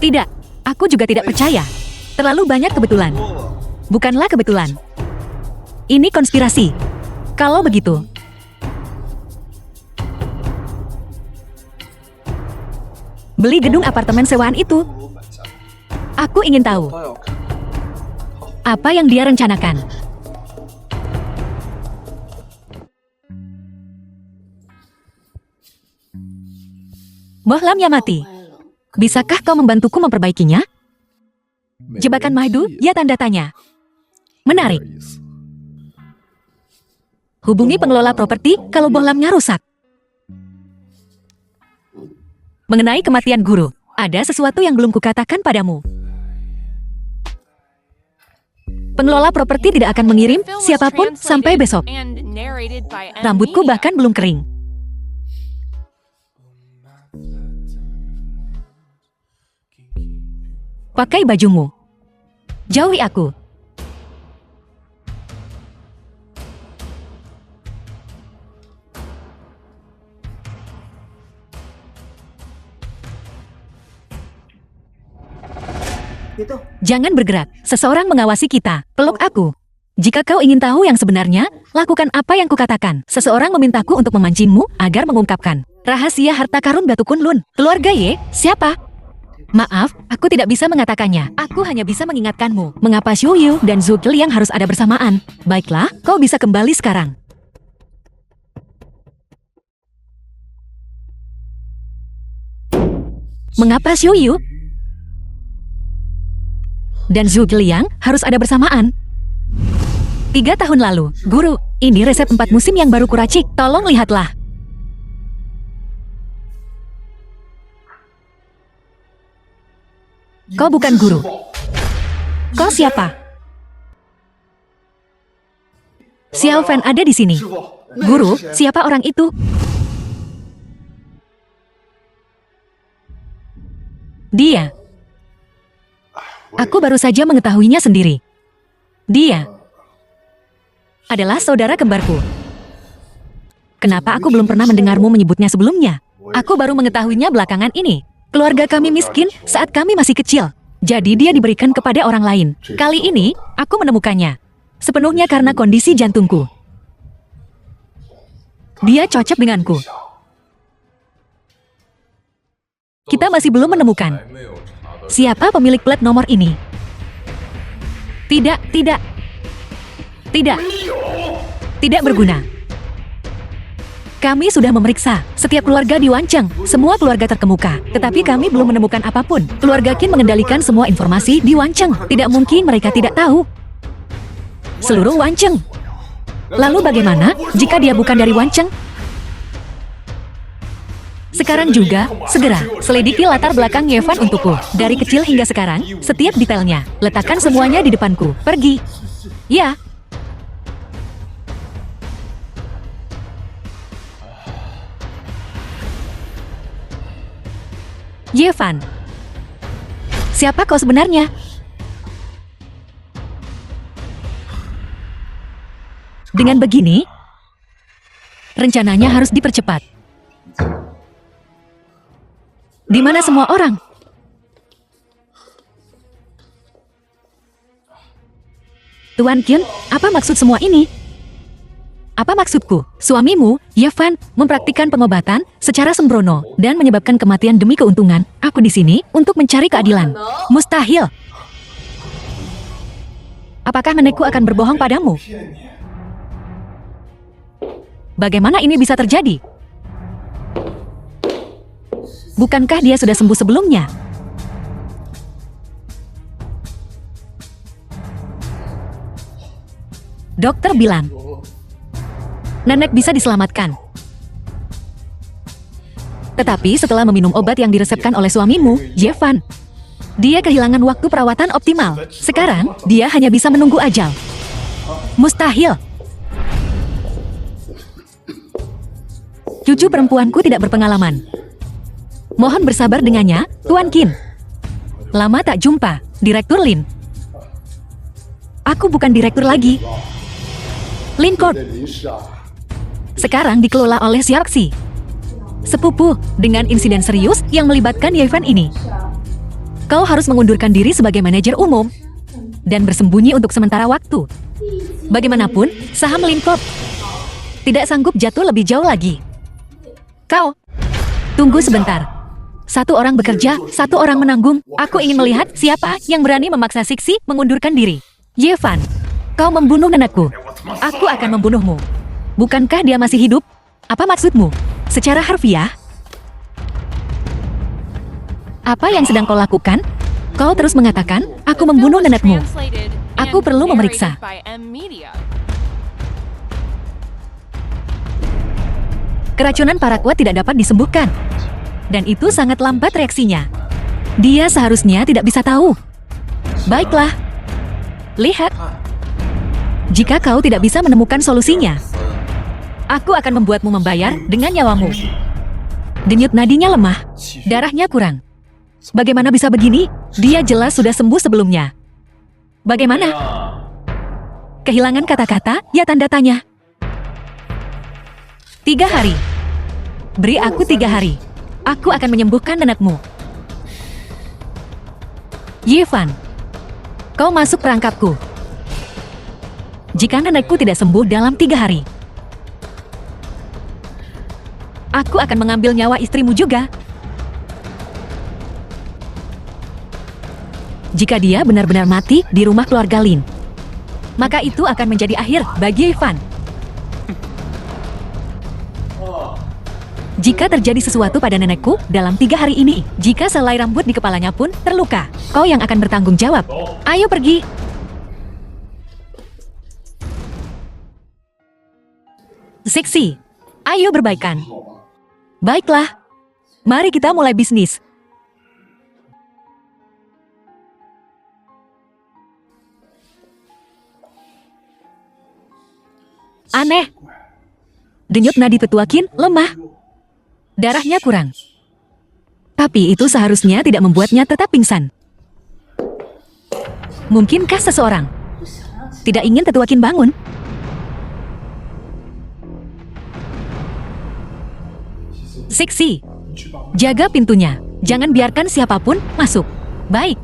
Tidak, aku juga tidak percaya. Terlalu banyak kebetulan. Bukanlah kebetulan. Ini konspirasi. Kalau begitu, beli gedung apartemen sewaan itu. Aku ingin tahu apa yang dia rencanakan. Bohlam Yamati, bisakah kau membantuku memperbaikinya? Jebakan Mahdu, ya tanda tanya. Menarik. Hubungi pengelola properti kalau bohlamnya rusak. Mengenai kematian guru, ada sesuatu yang belum kukatakan padamu. Pengelola properti tidak akan mengirim siapapun sampai besok. Rambutku bahkan belum kering. Pakai bajumu. Jauhi aku. Jangan bergerak, seseorang mengawasi kita. Peluk aku. Jika kau ingin tahu yang sebenarnya, lakukan apa yang kukatakan. Seseorang memintaku untuk memancingmu agar mengungkapkan rahasia harta karun Batu Kunlun. Keluarga Ye, siapa? Maaf, aku tidak bisa mengatakannya. Aku hanya bisa mengingatkanmu. Mengapa Xiu Yu dan Zhu Liang harus ada bersamaan? Baiklah, kau bisa kembali sekarang. Mengapa Xiu Yu dan Zhu Liang harus ada bersamaan? 3 tahun lalu, Guru, ini resep 4 musim yang baru kuracik. Tolong lihatlah. Kau bukan guru. Kau siapa? Xiao Fan ada di sini. Guru, siapa orang itu? Dia. Aku baru saja mengetahuinya sendiri. Dia adalah saudara kembarku. Kenapa aku belum pernah mendengarmu menyebutnya sebelumnya? Aku baru mengetahuinya belakangan ini. Keluarga kami miskin saat kami masih kecil. Jadi dia diberikan kepada orang lain. Kali ini, aku menemukannya. Sepenuhnya karena kondisi jantungku. Dia cocok denganku. Kita masih belum menemukan siapa pemilik plat nomor ini. Tidak. Tidak berguna. Kami sudah memeriksa setiap keluarga di Wancheng, semua keluarga terkemuka. Tetapi kami belum menemukan apapun. Keluarga Qin mengendalikan semua informasi di Wancheng. Tidak mungkin mereka tidak tahu seluruh Wancheng. Lalu bagaimana jika dia bukan dari Wancheng? Sekarang juga, segera, selidiki latar belakang Yevan untukku. Dari kecil hingga sekarang, setiap detailnya. Letakkan semuanya di depanku. Pergi. Ya. Yevan. Siapa kau sebenarnya? Dengan begini, rencananya harus dipercepat. Di mana semua orang? Tuan Qin, apa maksud semua ini? Apa maksudku? Suamimu, Yevan, mempraktikkan pengobatan secara sembrono dan menyebabkan kematian demi keuntungan. Aku di sini untuk mencari keadilan. Mustahil. Apakah nenekku akan berbohong padamu? Bagaimana ini bisa terjadi? Bukankah dia sudah sembuh sebelumnya? Dokter bilang, nenek bisa diselamatkan. Tetapi setelah meminum obat yang diresepkan oleh suamimu, Yevan, dia kehilangan waktu perawatan optimal. Sekarang, dia hanya bisa menunggu ajal. Mustahil. Cucu perempuanku tidak berpengalaman. Mohon bersabar dengannya, Tuan Qin. Lama tak jumpa, Direktur Lin. Aku bukan direktur lagi. Lin Corp. Sekarang dikelola oleh Xiaoxi. Sepupu, dengan insiden serius yang melibatkan Yevan ini. Kau harus mengundurkan diri sebagai manajer umum dan bersembunyi untuk sementara waktu. Bagaimanapun, saham Lin Corp tidak sanggup jatuh lebih jauh lagi. Kau, tunggu sebentar. Satu orang bekerja, satu orang menanggung. Aku ingin melihat siapa yang berani memaksa Sixi mengundurkan diri. Yevan, kau membunuh nenekku. Aku akan membunuhmu. Bukankah dia masih hidup? Apa maksudmu? Secara harfiah? Apa yang sedang kau lakukan? Kau terus mengatakan, aku membunuh nenekmu. Aku perlu memeriksa. Keracunan Paraquat tidak dapat disembuhkan. Dan itu sangat lambat reaksinya. Dia seharusnya tidak bisa tahu. Baiklah. Lihat. Jika kau tidak bisa menemukan solusinya, aku akan membuatmu membayar dengan nyawamu. Denyut nadinya lemah. Darahnya kurang. Bagaimana bisa begini? Dia jelas sudah sembuh sebelumnya. Bagaimana? Kehilangan kata-kata, ya tanda tanya. 3 hari. Beri aku 3 hari. Aku akan menyembuhkan nenekmu. Yevan, kau masuk perangkapku. Jika nenekku tidak sembuh dalam 3 hari, aku akan mengambil nyawa istrimu juga. Jika dia benar-benar mati di rumah keluarga Lin, maka itu akan menjadi akhir bagi Yevan. Jika terjadi sesuatu pada nenekku dalam 3 hari ini, jika selai rambut di kepalanya pun terluka, kau yang akan bertanggung jawab. Ayo pergi. Sixi, ayo berbaikan. Baiklah, mari kita mulai bisnis. Aneh. Denyut nadi Tetua Qin lemah. Darahnya kurang. Tapi itu seharusnya tidak membuatnya tetap pingsan. Mungkinkah seseorang tidak ingin Tetua Qin bangun? Sixi, jaga pintunya. Jangan biarkan siapapun masuk. Baik.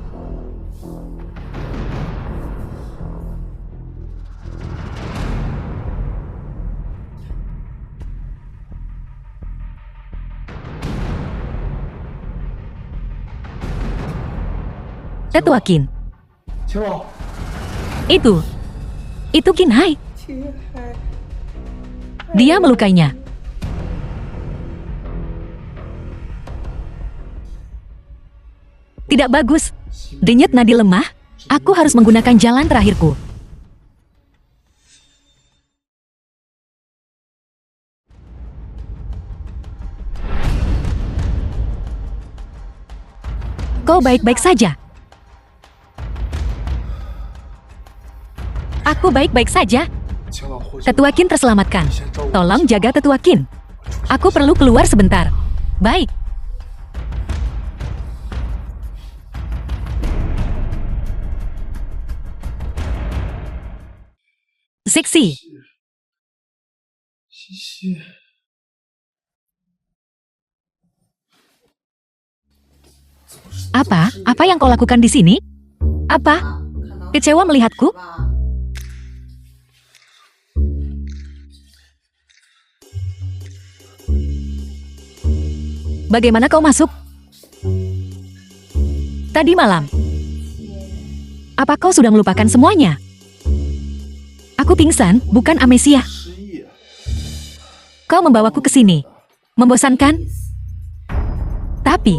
Tetua Qin. Itu Qin Hai. Dia melukainya. Tidak bagus. Denyut nadi lemah. Aku harus menggunakan jalan terakhirku. kau baik-baik saja? Aku baik-baik saja. Tetua Qin terselamatkan. Tolong jaga Tetua Qin. Aku perlu keluar sebentar. Baik. Zixi. Apa? Apa yang kau lakukan di sini? Apa? Kecewa melihatku? Bagaimana kau masuk? Tadi malam. Apa kau sudah melupakan semuanya? Aku pingsan, bukan amnesia. Kau membawaku ke sini. Membosankan? Tapi,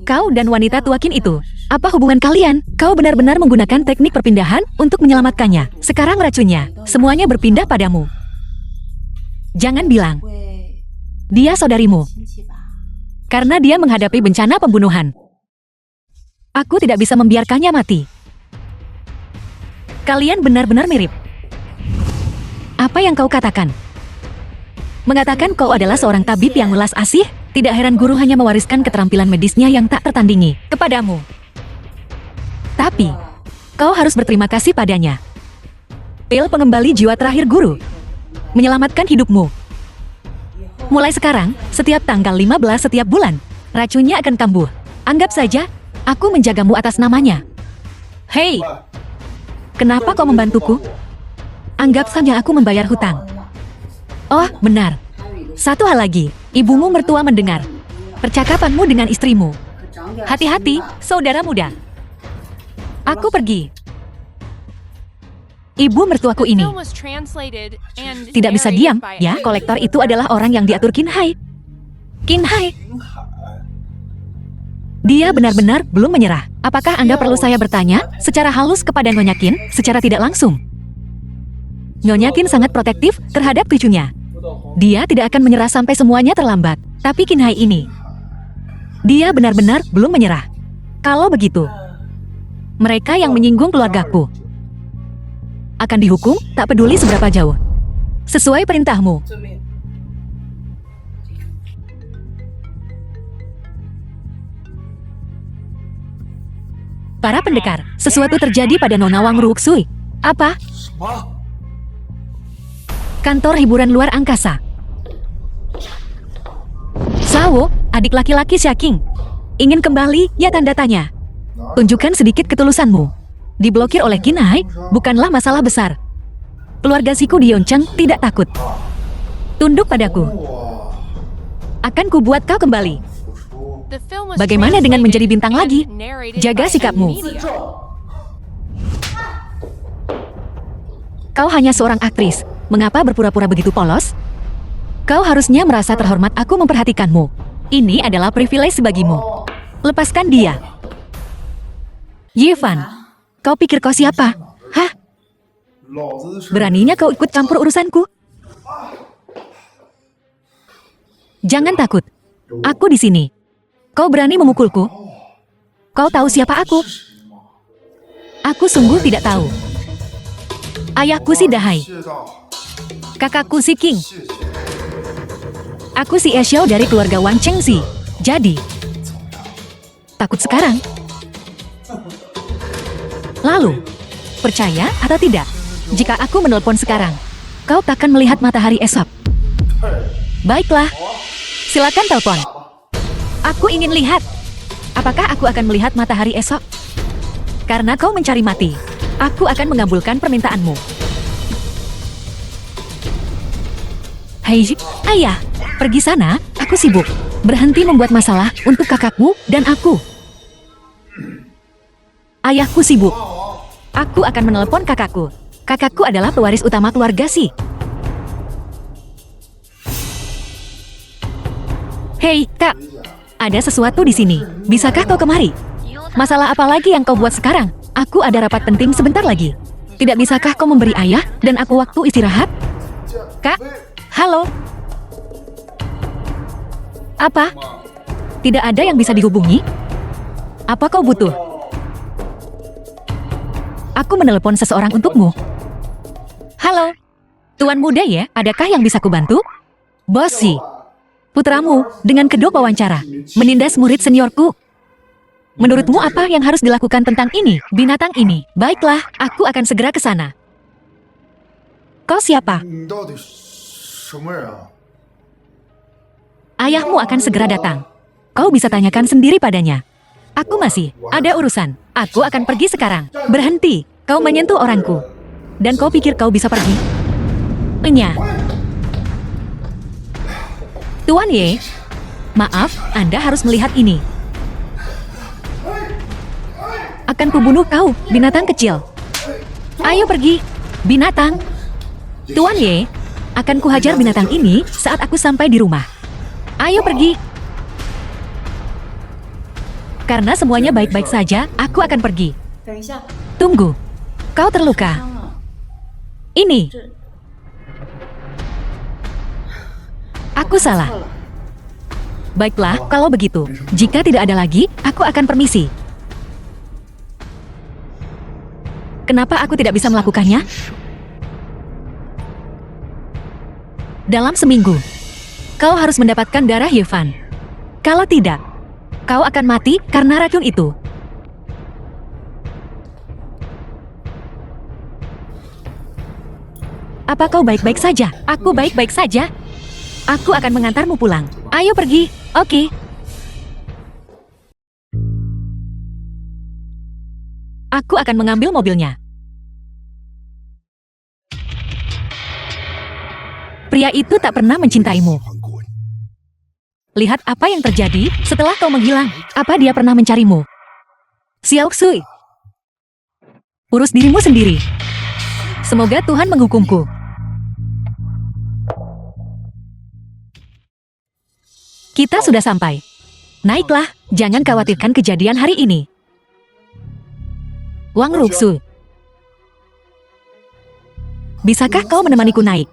kau dan wanita tua Qin itu, apa hubungan kalian? Kau benar-benar menggunakan teknik perpindahan untuk menyelamatkannya. Sekarang racunnya, semuanya berpindah padamu. Jangan bilang, dia saudarimu. Karena dia menghadapi bencana pembunuhan. Aku tidak bisa membiarkannya mati. Kalian benar-benar mirip. Apa yang kau katakan? Mengatakan kau adalah seorang tabib yang welas asih? Tidak heran guru hanya mewariskan keterampilan medisnya yang tak tertandingi kepadamu. Tapi, kau harus berterima kasih padanya. Pil pengembali jiwa terakhir guru. Menyelamatkan hidupmu. Mulai sekarang, setiap tanggal 15 setiap bulan, racunnya akan kambuh. Anggap saja, aku menjagamu atas namanya. Hei, kenapa kau membantuku? Anggap saja aku membayar hutang. Oh, benar. Satu hal lagi, ibumu mertua mendengar percakapanmu dengan istrimu. Hati-hati, saudara muda. Aku pergi. Ibu mertuaku ini tidak bisa diam, ya. Kolektor itu adalah orang yang diatur Qin Hai. Qin Hai. Dia benar-benar belum menyerah. Apakah Anda perlu saya bertanya secara halus kepada Nyonya Qin, secara tidak langsung? Nyonya Qin sangat protektif terhadap cucunya. Dia tidak akan menyerah sampai semuanya terlambat. Tapi Qin Hai ini, dia benar-benar belum menyerah. Kalau begitu, mereka yang menyinggung keluargaku akan dihukum, tak peduli seberapa jauh. Sesuai perintahmu. Para pendekar, sesuatu terjadi pada Nona Wang Ruuksui. Apa? Kantor hiburan luar angkasa. Sao, adik laki-laki Xiaqing. Ingin kembali, ya tanda tanya. Tunjukkan sedikit ketulusanmu. Diblokir oleh Qin Hai bukanlah masalah besar. Keluarga Siku Dioncheng tidak takut. Tunduk padaku. Akan kubuat kau kembali. Bagaimana dengan menjadi bintang lagi? Jaga sikapmu. Kau hanya seorang aktris. Mengapa berpura-pura begitu polos? Kau harusnya merasa terhormat aku memperhatikanmu. Ini adalah privilege bagimu. Lepaskan dia. Yevan. Kau pikir kau siapa? Hah? Beraninya kau ikut campur urusanku? Jangan takut. Aku di sini. Kau berani memukulku? Kau tahu siapa aku? Aku sungguh tidak tahu. Ayahku si Dahai. Kakakku si King. Aku si Exiao dari keluarga Wan Chengzi. Jadi, takut sekarang? Lalu, percaya atau tidak, jika aku menelpon sekarang, kau takkan melihat matahari esok. Baiklah, silakan telepon. Aku ingin lihat. Apakah aku akan melihat matahari esok? Karena kau mencari mati, aku akan mengabulkan permintaanmu. Hei, ayah, pergi sana, aku sibuk. Berhenti membuat masalah untuk kakakmu dan aku. Ayahku sibuk. Aku akan menelpon kakakku. Kakakku adalah pewaris utama keluarga Si. Hei, Kak. Ada sesuatu di sini. Bisakah kau kemari? Masalah apa lagi yang kau buat sekarang? Aku ada rapat penting sebentar lagi. Tidak bisakah kau memberi ayah dan aku waktu istirahat? Kak, halo. Apa? Tidak ada yang bisa dihubungi? Apa kau butuh? Aku menelepon seseorang untukmu. Halo, Tuan muda ya, adakah yang bisa kubantu? Bosi, putramu dengan kedok wawancara, menindas murid seniorku. Menurutmu apa yang harus dilakukan tentang ini, binatang ini? Baiklah, aku akan segera ke sana. Kau siapa? Ayahmu akan segera datang. Kau bisa tanyakan sendiri padanya. Aku masih ada urusan. Aku akan pergi sekarang. Berhenti, kau menyentuh orangku. Dan kau pikir kau bisa pergi? Enya. Tuan Ye, maaf, Anda harus melihat ini. Akan kubunuh kau, binatang kecil. Ayo pergi, binatang. Tuan Ye, akan kuhajar binatang ini saat aku sampai di rumah. Ayo pergi. Karena semuanya baik-baik saja, aku akan pergi. Tunggu, kau terluka. Ini. Aku salah. Baiklah, kalau begitu. Jika tidak ada lagi, aku akan permisi. Kenapa aku tidak bisa melakukannya? Dalam seminggu, kau harus mendapatkan darah Yevan. Kalau tidak, kau akan mati karena racun itu. Apa kau baik-baik saja? Aku baik-baik saja. Aku akan mengantarmu pulang. Ayo pergi, oke? Aku akan mengambil mobilnya. Pria itu tak pernah mencintaimu. Lihat apa yang terjadi setelah kau menghilang. Apa dia pernah mencarimu? Xiao Xui, urus dirimu sendiri. Semoga Tuhan menghukumku. Kita sudah sampai. Naiklah, jangan khawatirkan kejadian hari ini. Wang Ruxu, bisakah kau menemaniku naik?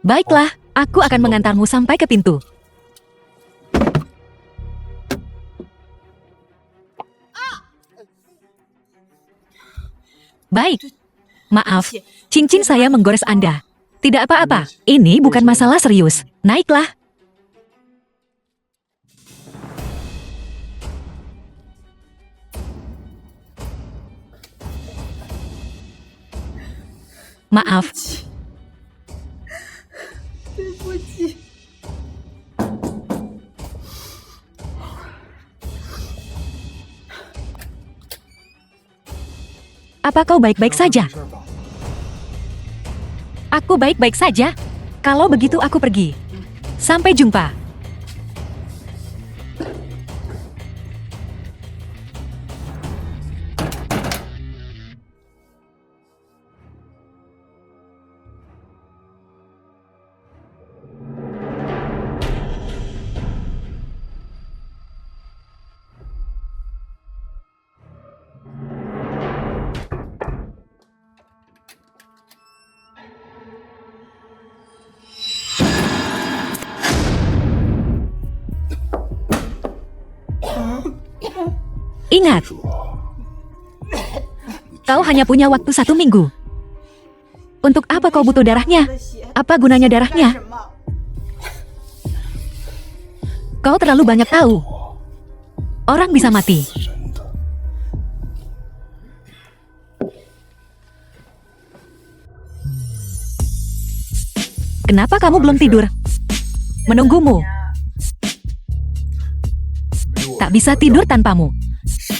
Baiklah, aku akan mengantarmu sampai ke pintu. Baik. Maaf, cincin saya menggores Anda. Tidak apa-apa, ini bukan masalah serius. Naiklah. Maaf. Apa kau baik-baik saja? Aku baik-baik saja. Kalau begitu aku pergi. Sampai jumpa. Ingat, kau hanya punya waktu 1 minggu. Untuk apa kau butuh darahnya? Apa gunanya darahnya? Kau terlalu banyak tahu. Orang bisa mati. Kenapa kamu belum tidur? Menunggumu. Tak bisa tidur tanpamu.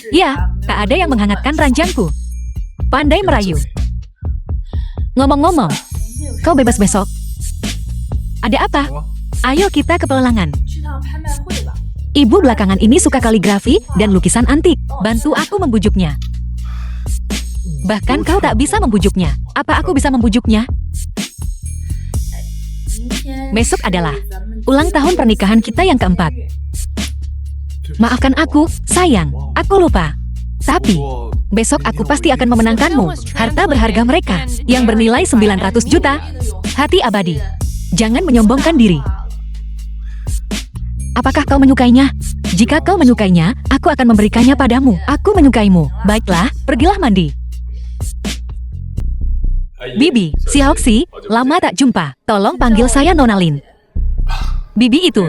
Ya, tak ada yang menghangatkan ranjangku. Pandai merayu. Ngomong-ngomong, kau bebas besok. Ada apa? Ayo kita ke pelelangan. Ibu belakangan ini suka kaligrafi dan lukisan antik. Bantu aku membujuknya. Bahkan kau tak bisa membujuknya. Apa aku bisa membujuknya? Besok adalah ulang tahun pernikahan kita yang keempat. Maafkan aku, sayang. Aku lupa. Tapi, besok aku pasti akan memenangkanmu. Harta berharga mereka, yang bernilai 900 juta. Hati abadi. Jangan menyombongkan diri. Apakah kau menyukainya? Jika kau menyukainya, aku akan memberikannya padamu. Aku menyukaimu. Baiklah, pergilah mandi. Bibi, Xiaoxi, lama tak jumpa. Tolong panggil saya Nona Lin. Bibi itu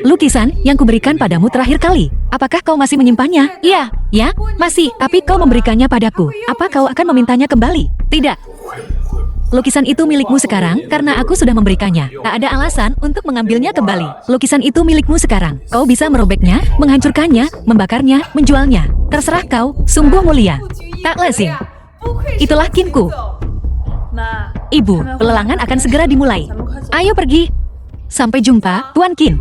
lukisan yang kuberikan padamu terakhir kali. Apakah kau masih menyimpannya? Iya, ya, masih. Tapi kau memberikannya padaku. Apa kau akan memintanya kembali? Tidak. Lukisan itu milikmu sekarang karena aku sudah memberikannya. Tak ada alasan untuk mengambilnya kembali. Lukisan itu milikmu sekarang. Kau bisa merobeknya, menghancurkannya, membakarnya, menjualnya. Terserah kau, sungguh mulia. Tak lazim. Itulah Qinku. Ibu, pelelangan akan segera dimulai. Ayo pergi. Sampai jumpa, Tuan Qin.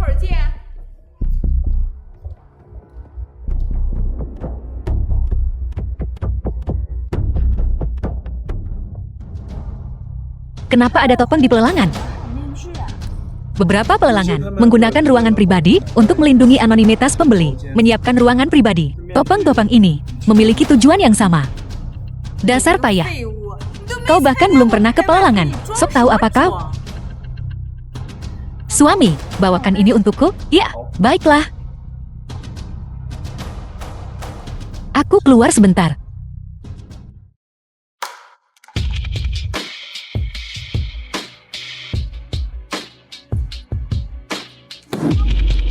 Kenapa ada topeng di pelelangan? Beberapa pelelangan menggunakan ruangan pribadi untuk melindungi anonimitas pembeli, menyiapkan ruangan pribadi. Topeng-topeng ini memiliki tujuan yang sama. Dasar payah. Kau bahkan belum pernah ke pelelangan. Sok tahu apa kau? Suami, bawakan ini untukku? Ya, baiklah. Aku keluar sebentar.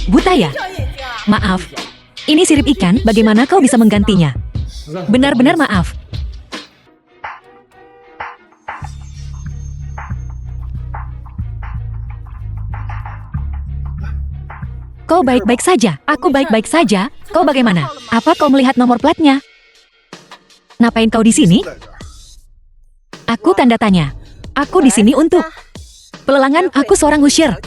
Butaya, maaf. Ini sirip ikan, bagaimana kau bisa menggantinya? Benar-benar maaf. Kau baik-baik saja, aku baik-baik saja. Kau bagaimana? Apa kau melihat nomor platnya? Ngapain kau di sini? Aku tanda tanya. Aku di sini untuk pelelangan. Aku seorang usher.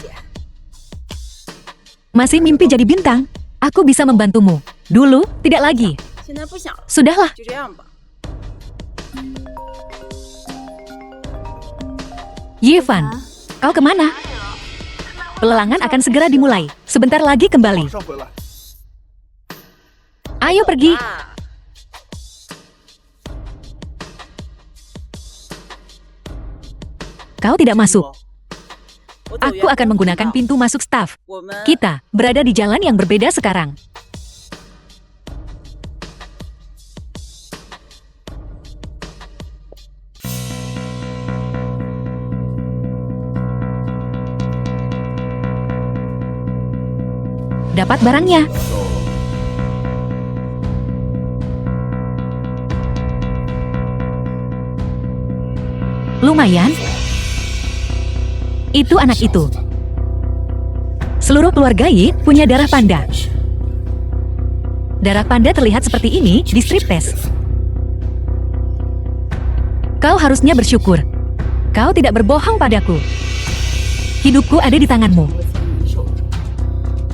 Masih mimpi jadi bintang? Aku bisa membantumu. Dulu, tidak lagi. Sudahlah. Yevan, kau kemana? Pelelangan akan segera dimulai. Sebentar lagi kembali. Ayo pergi. Kau tidak masuk. Aku akan menggunakan pintu masuk staf. Kita berada di jalan yang berbeda sekarang. Dapat barangnya. Lumayan. Itu anak itu. Seluruh keluarga Yi punya darah panda. Darah panda terlihat seperti ini di strip test. Kau harusnya bersyukur. Kau tidak berbohong padaku. Hidupku ada di tanganmu.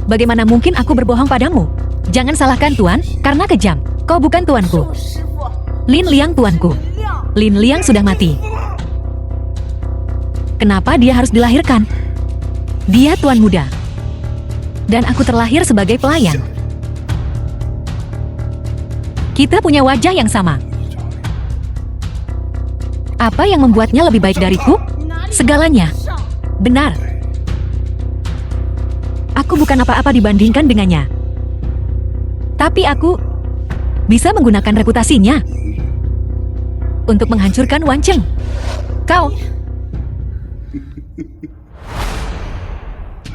Bagaimana mungkin aku berbohong padamu? Jangan salahkan Tuan, karena kejam. Kau bukan tuanku. Lin Liang tuanku. Lin Liang sudah mati. Kenapa dia harus dilahirkan? Dia tuan muda. Dan aku terlahir sebagai pelayan. Kita punya wajah yang sama. Apa yang membuatnya lebih baik dariku? Segalanya. Benar. Aku bukan apa-apa dibandingkan dengannya. Tapi aku bisa menggunakan reputasinya untuk menghancurkan Wan Cheng. Kau.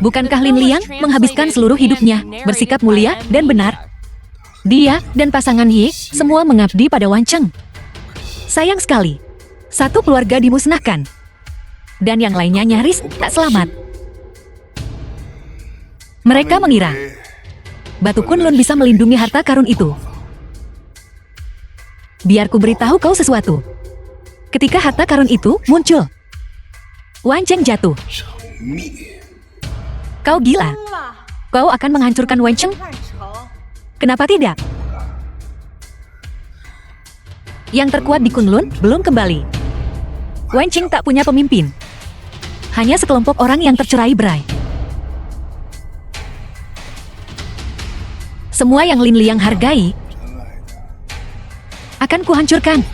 Bukankah Lin Liang menghabiskan seluruh hidupnya bersikap mulia dan benar? Dia dan pasangan Yi semua mengabdi pada Wan Cheng. Sayang sekali, satu keluarga dimusnahkan. Dan yang lainnya nyaris tak selamat. Mereka mengira Batu Kunlun bisa melindungi harta karun itu. Biar ku beritahu kau sesuatu. Ketika harta karun itu muncul, Wan Cheng jatuh. Kau gila. Kau akan menghancurkan Wan Cheng? Kenapa tidak? Yang terkuat di Kunlun belum kembali. Wan Cheng tak punya pemimpin. Hanya sekelompok orang yang tercerai berai. Semua yang Lin Liang hargai akan kuhancurkan.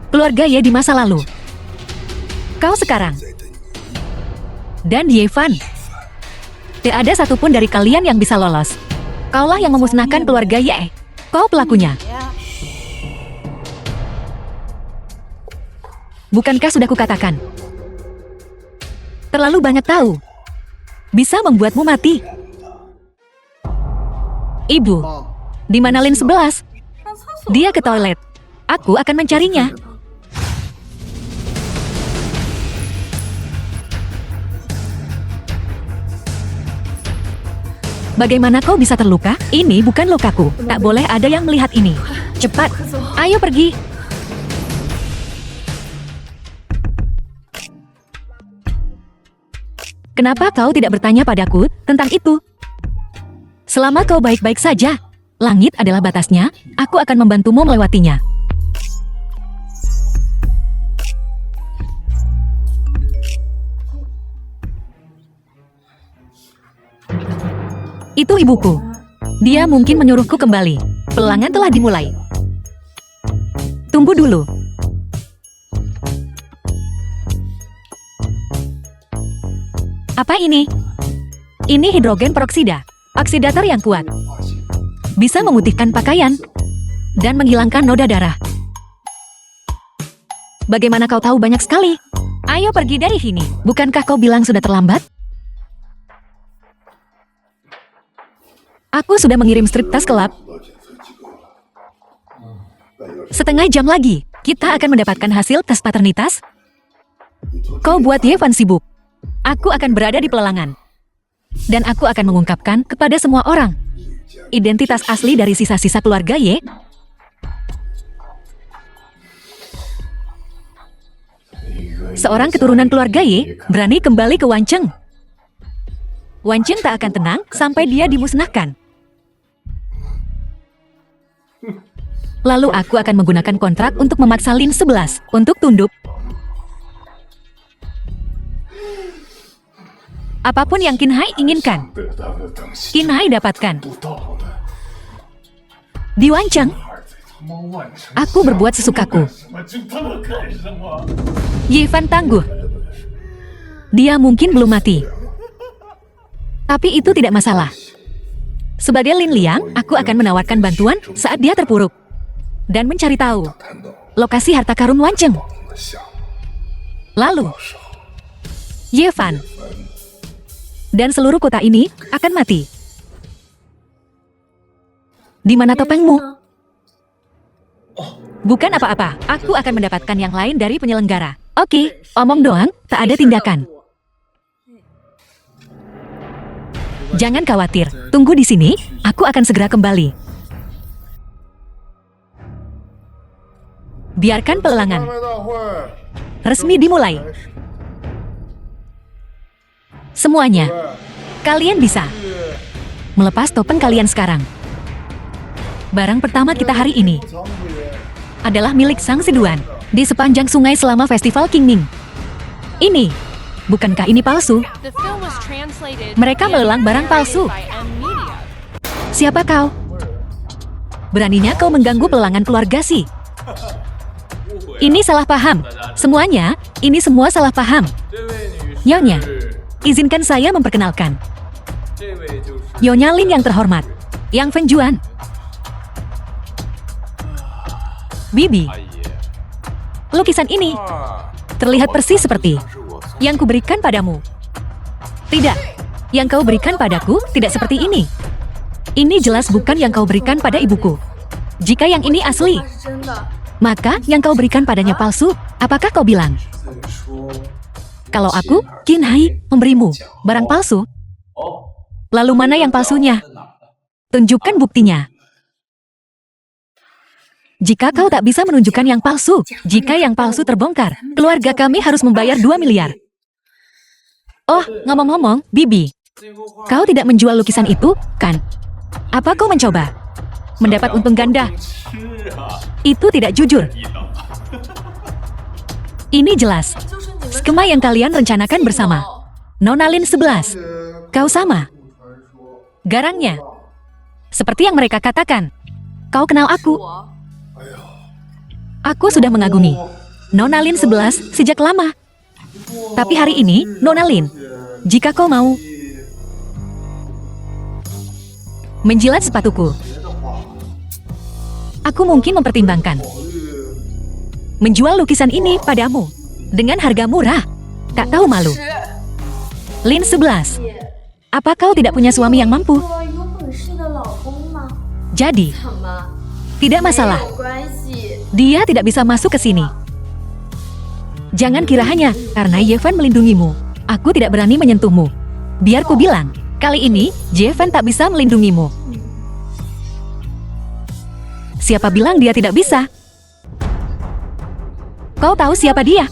Keluarga Ye di masa lalu. Kau sekarang. Dan Yevan. Tidak ada satupun dari kalian yang bisa lolos. Kaulah yang memusnahkan keluarga Ye. Kau pelakunya. Bukankah sudah kukatakan? Terlalu banyak tahu. Bisa membuatmu mati. Ibu, di mana Lin 11? Dia ke toilet. Aku akan mencarinya. Bagaimana kau bisa terluka? Ini bukan lukaku. Tak boleh ada yang melihat ini. Cepat, ayo pergi. Kenapa kau tidak bertanya padaku tentang itu? Selama kau baik-baik saja, langit adalah batasnya, aku akan membantumu melewatinya. Itu ibuku. Dia mungkin menyuruhku kembali. Pelelangan telah dimulai. Tunggu dulu. Apa ini? Ini hidrogen peroksida, oksidator yang kuat. Bisa memutihkan pakaian dan menghilangkan noda darah. Bagaimana kau tahu banyak sekali? Ayo pergi dari sini. Bukankah kau bilang sudah terlambat? Aku sudah mengirim strip tas ke lab. Setengah jam lagi, kita akan mendapatkan hasil tes paternitas. Kau buat Yevan sibuk. Aku akan berada di pelelangan. Dan aku akan mengungkapkan kepada semua orang identitas asli dari sisa-sisa keluarga Ye. Seorang keturunan keluarga Ye berani kembali ke Wancheng. Wancheng tak akan tenang sampai dia dimusnahkan. Lalu aku akan menggunakan kontrak untuk memaksa Lin 11 untuk tunduk. Apapun yang Qin Hai inginkan, Qin Hai dapatkan. Di Wancheng, aku berbuat sesukaku. Yevan tangguh. Dia mungkin belum mati. Tapi itu tidak masalah. Sebagai Lin Liang, aku akan menawarkan bantuan saat dia terpuruk. Dan mencari tahu lokasi harta karun Wancheng. Lalu, Yevan dan seluruh kota ini akan mati. Di mana topengmu? Bukan apa-apa, aku akan mendapatkan yang lain dari penyelenggara. Oke, omong doang, tak ada tindakan. Jangan khawatir, tunggu di sini, aku akan segera kembali. Biarkan pelelangan resmi dimulai. Semuanya, kalian bisa melepas topeng kalian sekarang. Barang pertama kita hari ini adalah milik Sang Siduan di sepanjang sungai selama festival Qingming. Ini, bukankah ini palsu? Mereka melelang barang palsu. Siapa kau? Beraninya kau mengganggu pelelangan keluarga Si? Ini salah paham. Semuanya, ini semua salah paham. Nyonya, izinkan saya memperkenalkan. Nyonya Lin yang terhormat, Yang Fengjuan. Bibi, lukisan ini terlihat persis seperti yang kuberikan padamu. Tidak, yang kau berikan padaku tidak seperti ini. Ini jelas bukan yang kau berikan pada ibuku. Jika yang ini asli, maka yang kau berikan padanya palsu. Apakah kau bilang kalau aku, Qin Hai, memberimu barang palsu? Lalu mana yang palsunya? Tunjukkan buktinya. Jika kau tak bisa menunjukkan yang palsu, jika yang palsu terbongkar, keluarga kami harus membayar 2 miliar. Oh, ngomong-ngomong, Bibi, kau tidak menjual lukisan itu, kan? Apa kau mencoba mendapat untung ganda? Itu tidak jujur. Ini jelas skema yang kalian rencanakan bersama. Nona Lin 11, kau sama garangnya. Seperti yang mereka katakan, kau kenal aku. Aku sudah mengagumi Nona Lin 11 sejak lama. Tapi hari ini, Nona Lin, jika kau mau, menjilat sepatuku. Aku mungkin mempertimbangkan menjual lukisan ini padamu dengan harga murah. Tak tahu malu. Lin 11. Apa kau tidak punya suami yang mampu? Jadi, tidak masalah. Dia tidak bisa masuk ke sini. Jangan kira hanya karena Yevan melindungimu, aku tidak berani menyentuhmu. Biar ku bilang, kali ini Yevan tak bisa melindungimu. Siapa bilang dia tidak bisa? Kau tahu siapa dia?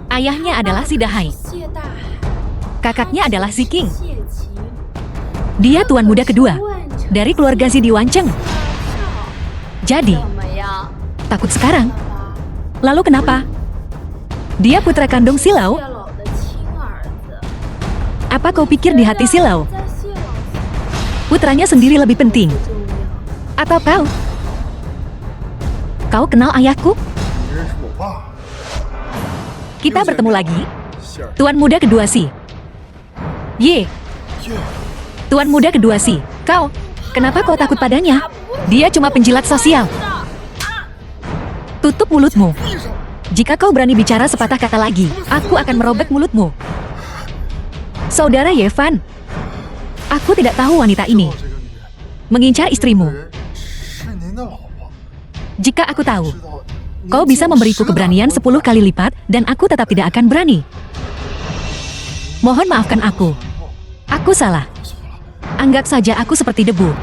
Ayahnya adalah si Dahai. Kakaknya adalah si King. Dia tuan muda kedua dari keluarga si Diwanceng. Jadi, takut sekarang. Lalu kenapa? Dia putra kandung Silau. Apa kau pikir di hati Silau putranya sendiri lebih penting? Atau kau? Kau kenal ayahku? Kita bertemu lagi. Tuan muda kedua si. Ye. Tuan muda kedua si. Kau, kenapa kau takut padanya? Dia cuma penjilat sosial. Tutup mulutmu. Jika kau berani bicara sepatah kata lagi, aku akan merobek mulutmu. Saudara Yevan, aku tidak tahu wanita ini mengincar istrimu. Jika aku tahu, kau bisa memberiku keberanian 10 kali lipat dan aku tetap tidak akan berani. Mohon maafkan aku. Aku salah. Anggap saja aku seperti debu.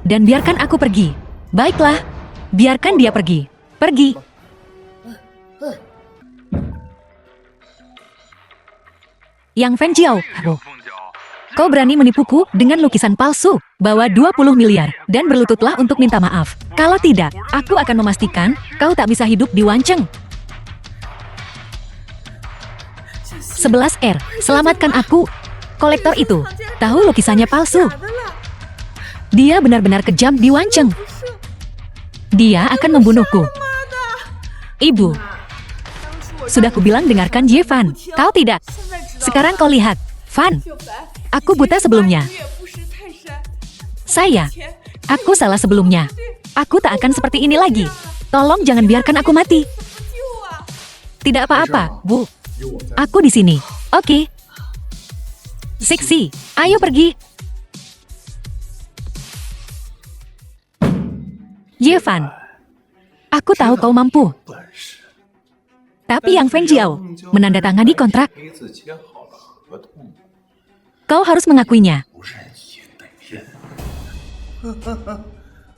Dan biarkan aku pergi. Baiklah, biarkan dia pergi. Pergi. Yang Fen Jiao, kau berani menipuku dengan lukisan palsu, bawa 20 miliar, dan berlututlah untuk minta maaf. Kalau tidak, aku akan memastikan kau tak bisa hidup di Wanceng. 11R, selamatkan aku. Kolektor itu tahu lukisannya palsu. Dia benar-benar kejam di Wanceng. Dia akan membunuhku. Ibu, sudah kubilang dengarkan Yevan. Kau tidak. Sekarang kau lihat, Fan. Aku buta sebelumnya. Aku salah sebelumnya. Aku tak akan seperti ini lagi. Tolong jangan biarkan aku mati. Tidak apa-apa, Bu. Aku di sini. Oke. Siksi, ayo pergi. Yevan, aku tahu kau mampu. Tapi Yang Feng Jiao menandatangani kontrak. Kau harus mengakuinya.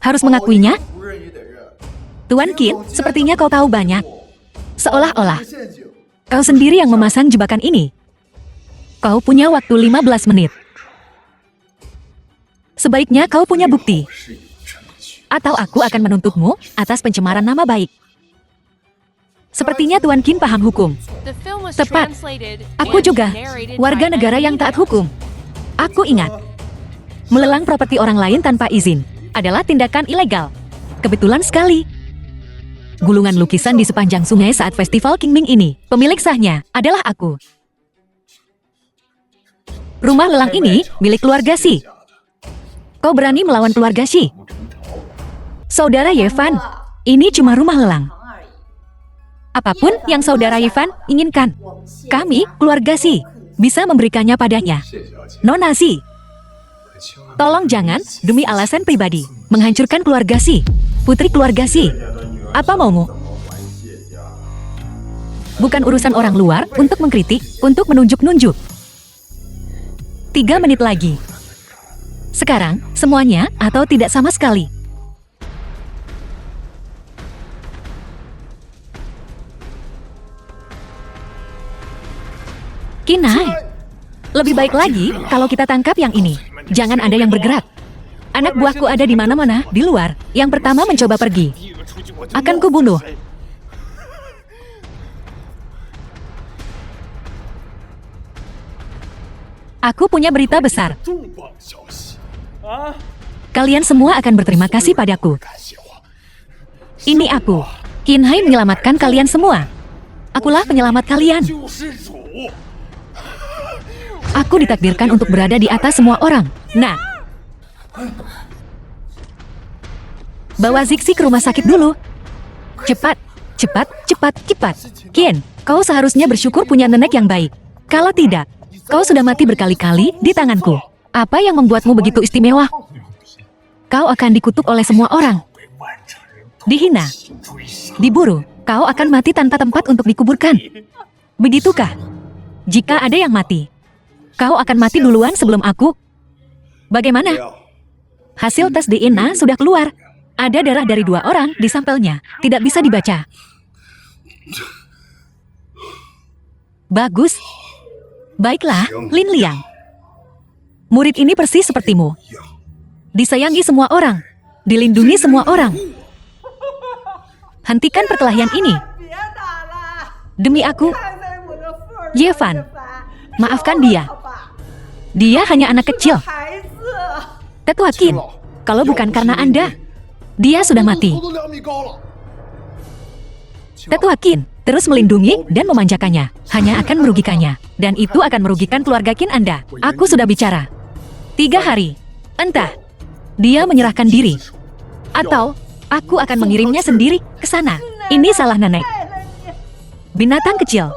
Harus mengakuinya? Tuan Qin, sepertinya kau tahu banyak. Seolah-olah kau sendiri yang memasang jebakan ini. Kau punya waktu 15 menit. Sebaiknya kau punya bukti. Atau aku akan menuntutmu atas pencemaran nama baik. Sepertinya Tuan Qin paham hukum. Tepat. Aku juga warga negara yang taat hukum. Aku ingat, melelang properti orang lain tanpa izin adalah tindakan ilegal. Kebetulan sekali. Gulungan lukisan di sepanjang sungai saat festival Qingming ini, pemilik sahnya adalah aku. Rumah lelang ini milik keluarga Xi. Kau berani melawan keluarga Xi? Saudara Yevan, ini cuma rumah lelang. Apapun yang saudara Yevan inginkan, kami, keluarga Xi, bisa memberikannya padanya. Nona Xi, tolong jangan, demi alasan pribadi, menghancurkan keluarga Xi, putri keluarga Xi. Apa maumu? Bukan urusan orang luar untuk mengkritik, untuk menunjuk-nunjuk. 3 menit lagi. Sekarang, semuanya atau tidak sama sekali. Kinai, lebih baik lagi kalau kita tangkap yang ini. Jangan ada yang bergerak. Anak buahku ada di mana-mana, di luar. Yang pertama mencoba pergi. Akan kubunuh. Aku punya berita besar. Kalian semua akan berterima kasih padaku. Ini aku. Qin Hai menyelamatkan kalian semua. Akulah penyelamat kalian. Aku ditakdirkan untuk berada di atas semua orang. Nah, Bawa Zixi ke rumah sakit dulu. Cepat, cepat, cepat, cepat. Qian, kau seharusnya bersyukur punya nenek yang baik. Kalau tidak, kau sudah mati berkali-kali di tanganku. Apa yang membuatmu begitu istimewa? Kau akan dikutuk oleh semua orang. Dihina, diburu, kau akan mati tanpa tempat untuk dikuburkan. Begitukah? Jika ada yang mati, kau akan mati duluan sebelum aku. Bagaimana? Hasil tes DNA sudah keluar. Ada darah dari 2 orang di sampelnya. Tidak bisa dibaca. Bagus. Baiklah, Lin Liang. Murid ini persis sepertimu. Disayangi semua orang. Dilindungi semua orang. Hentikan perkelahian ini. Demi aku. Yevan, maafkan dia. Dia hanya anak kecil. Tetua Qin, kalau bukan karena Anda, dia sudah mati. Tetua Qin terus melindungi dan memanjakannya. Hanya akan merugikannya. Dan itu akan merugikan keluarga Qin Anda. Aku sudah bicara. 3 hari. Entah, dia menyerahkan diri. Atau, aku akan mengirimnya sendiri ke sana. Ini salah nenek. Binatang kecil.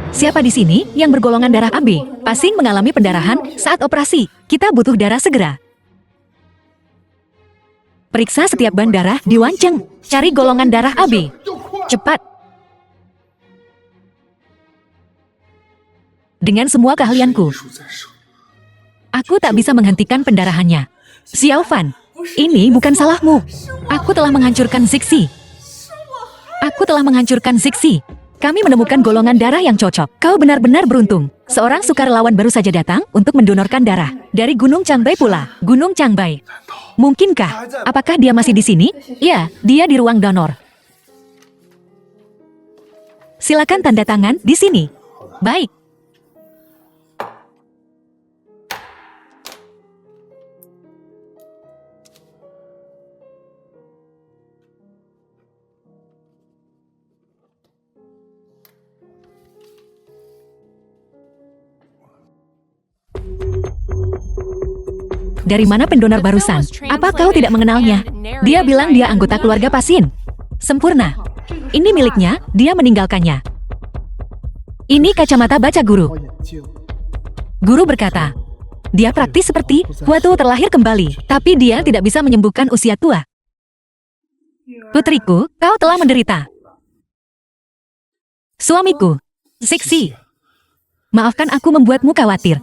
Siapa di sini yang bergolongan darah AB? Pasing mengalami pendarahan saat operasi. Kita butuh darah segera. Periksa setiap ban darah di Wancheng. Cari golongan darah AB. Cepat. Dengan semua keahlianku, aku tak bisa menghentikan pendarahannya. Xiao Fan, ini bukan salahmu. Aku telah menghancurkan Zixi. Aku telah menghancurkan Zixi. Kami menemukan golongan darah yang cocok. Kau benar-benar beruntung. Seorang sukarelawan baru saja datang untuk mendonorkan darah. Dari Gunung Changbai pula. Gunung Changbai. Mungkinkah? Apakah dia masih di sini? Ya, dia di ruang donor. Silakan tanda tangan di sini. Baik. Dari mana pendonor barusan? Apa kau tidak mengenalnya? Dia bilang dia anggota keluarga pasien. Sempurna. Ini miliknya, dia meninggalkannya. Ini kacamata baca guru. Guru berkata, dia praktis seperti waktu terlahir kembali, tapi dia tidak bisa menyembuhkan usia tua. Putriku, kau telah menderita. Suamiku, Zixi. Maafkan aku membuatmu khawatir.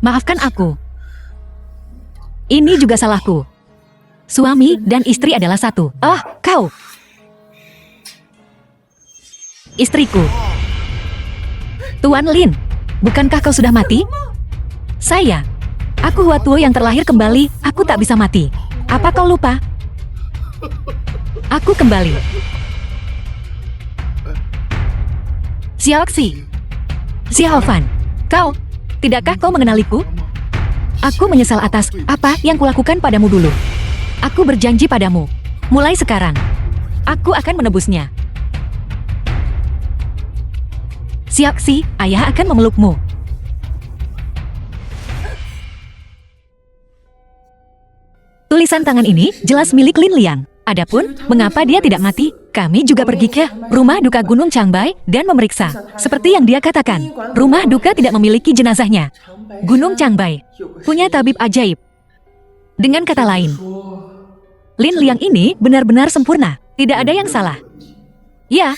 Maafkan aku. Ini juga salahku. Suami dan istri adalah satu. Oh, kau. Istriku. Tuan Lin, bukankah kau sudah mati? Saya. Aku Huatuo yang terlahir kembali, aku tak bisa mati. Apa kau lupa? Aku kembali. Xiaoxi. Xiao Fan, kau, tidakkah kau mengenaliku? Aku menyesal atas apa yang kulakukan padamu dulu. Aku berjanji padamu, mulai sekarang, aku akan menebusnya. Xiaoxi, ayah akan memelukmu. Tulisan tangan ini jelas milik Lin Liang. Adapun, mengapa dia tidak mati? Kami juga pergi ke rumah duka Gunung Changbai dan memeriksa. Seperti yang dia katakan, rumah duka tidak memiliki jenazahnya. Gunung Changbai punya tabib ajaib. Dengan kata lain, Lin Liang ini benar-benar sempurna. Tidak ada yang salah. Ya,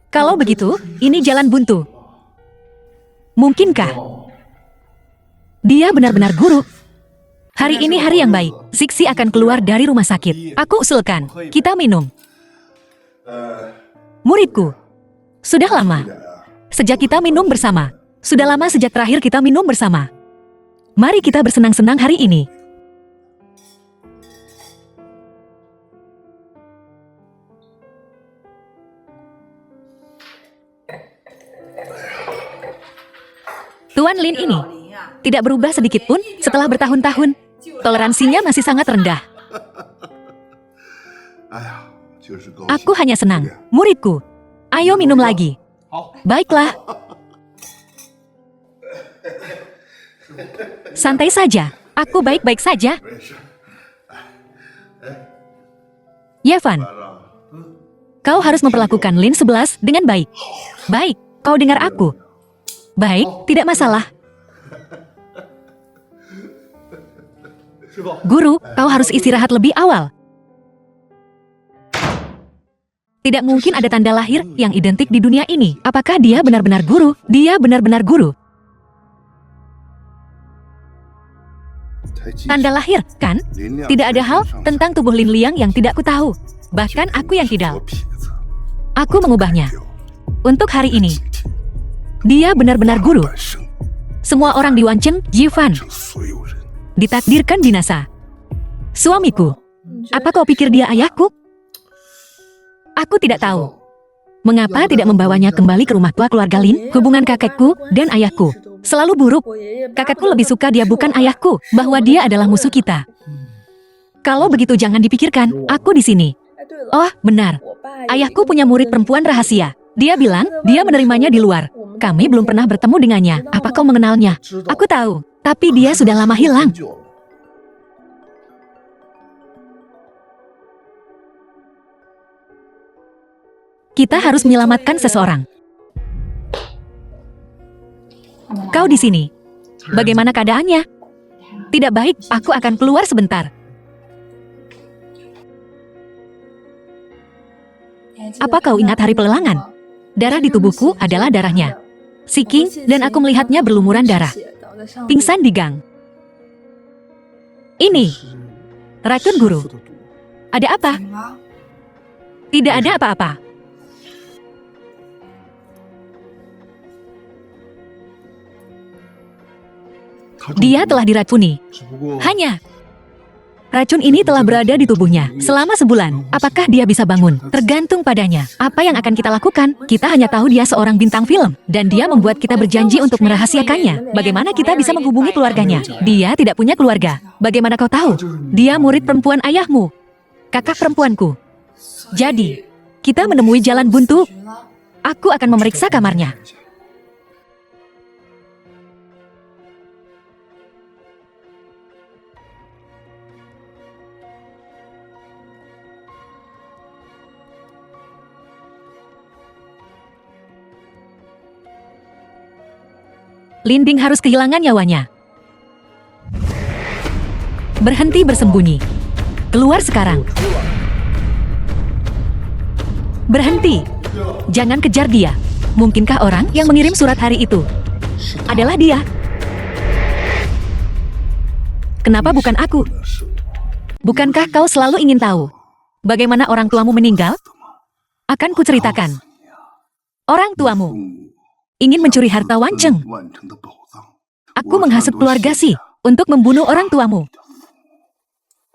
kalau begitu, ini jalan buntu. Mungkinkah dia benar-benar guru? Hari ini hari yang baik. Zixi akan keluar dari rumah sakit. Aku usulkan, kita minum. Muridku, sudah lama sejak kita minum bersama. Sudah lama sejak terakhir kita minum bersama. Mari kita bersenang-senang hari ini. Tuan Lin ini tidak berubah sedikit pun setelah bertahun-tahun. Toleransinya masih sangat rendah. Aku hanya senang. Muridku, ayo minum lagi. Baiklah. Santai saja. Aku baik-baik saja. Yevan, kau harus memperlakukan Lin 11 dengan baik. Baik, kau dengar aku. Baik, tidak masalah. Guru, kau harus istirahat lebih awal. Tidak mungkin ada tanda lahir yang identik di dunia ini. Apakah dia benar-benar guru? Dia benar-benar guru. Tanda lahir, kan? Tidak ada hal tentang tubuh Lin Liang yang tidak ku tahu. Bahkan aku yang kidal. Aku mengubahnya. Untuk hari ini, dia benar-benar guru. Semua orang di Wancheng, Yifan, ditakdirkan binasa. Suamiku, apa kau pikir dia ayahku? Aku tidak tahu. Mengapa tidak membawanya kembali ke rumah tua keluarga Lin? Hubungan kakekku dan ayahku selalu buruk. Kakekku lebih suka dia bukan ayahku, bahwa dia adalah musuh kita. Kalau begitu jangan dipikirkan, aku di sini. Oh, benar. Ayahku punya murid perempuan rahasia. Dia bilang, dia menerimanya di luar. Kami belum pernah bertemu dengannya. Apa kau mengenalnya? Aku tahu, tapi dia sudah lama hilang. Kita harus menyelamatkan seseorang. Kau di sini. Bagaimana keadaannya? Tidak baik, aku akan keluar sebentar. Apa kau ingat hari pelelangan? Darah di tubuhku adalah darahnya. Si King dan aku melihatnya berlumuran darah. Pingsan di gang. Ini racun guru. Ada apa? Tidak ada apa-apa. Dia telah diracuni. Hanya racun ini telah berada di tubuhnya selama sebulan. Apakah dia bisa bangun? Tergantung padanya. Apa yang akan kita lakukan? Kita hanya tahu dia seorang bintang film. Dan dia membuat kita berjanji untuk merahasiakannya. Bagaimana kita bisa menghubungi keluarganya? Dia tidak punya keluarga. Bagaimana kau tahu? Dia murid perempuan ayahmu. Kakak perempuanku. Jadi, kita menemui jalan buntu. Aku akan memeriksa kamarnya. Linding harus kehilangan nyawanya. Berhenti bersembunyi. Keluar sekarang. Berhenti. Jangan kejar dia. Mungkinkah orang yang mengirim surat hari itu adalah dia? Kenapa bukan aku? Bukankah kau selalu ingin tahu bagaimana orang tuamu meninggal? Akan kuceritakan. Orang tuamu ingin mencuri harta Wancheng. Aku menghasut keluarga Si untuk membunuh orang tuamu.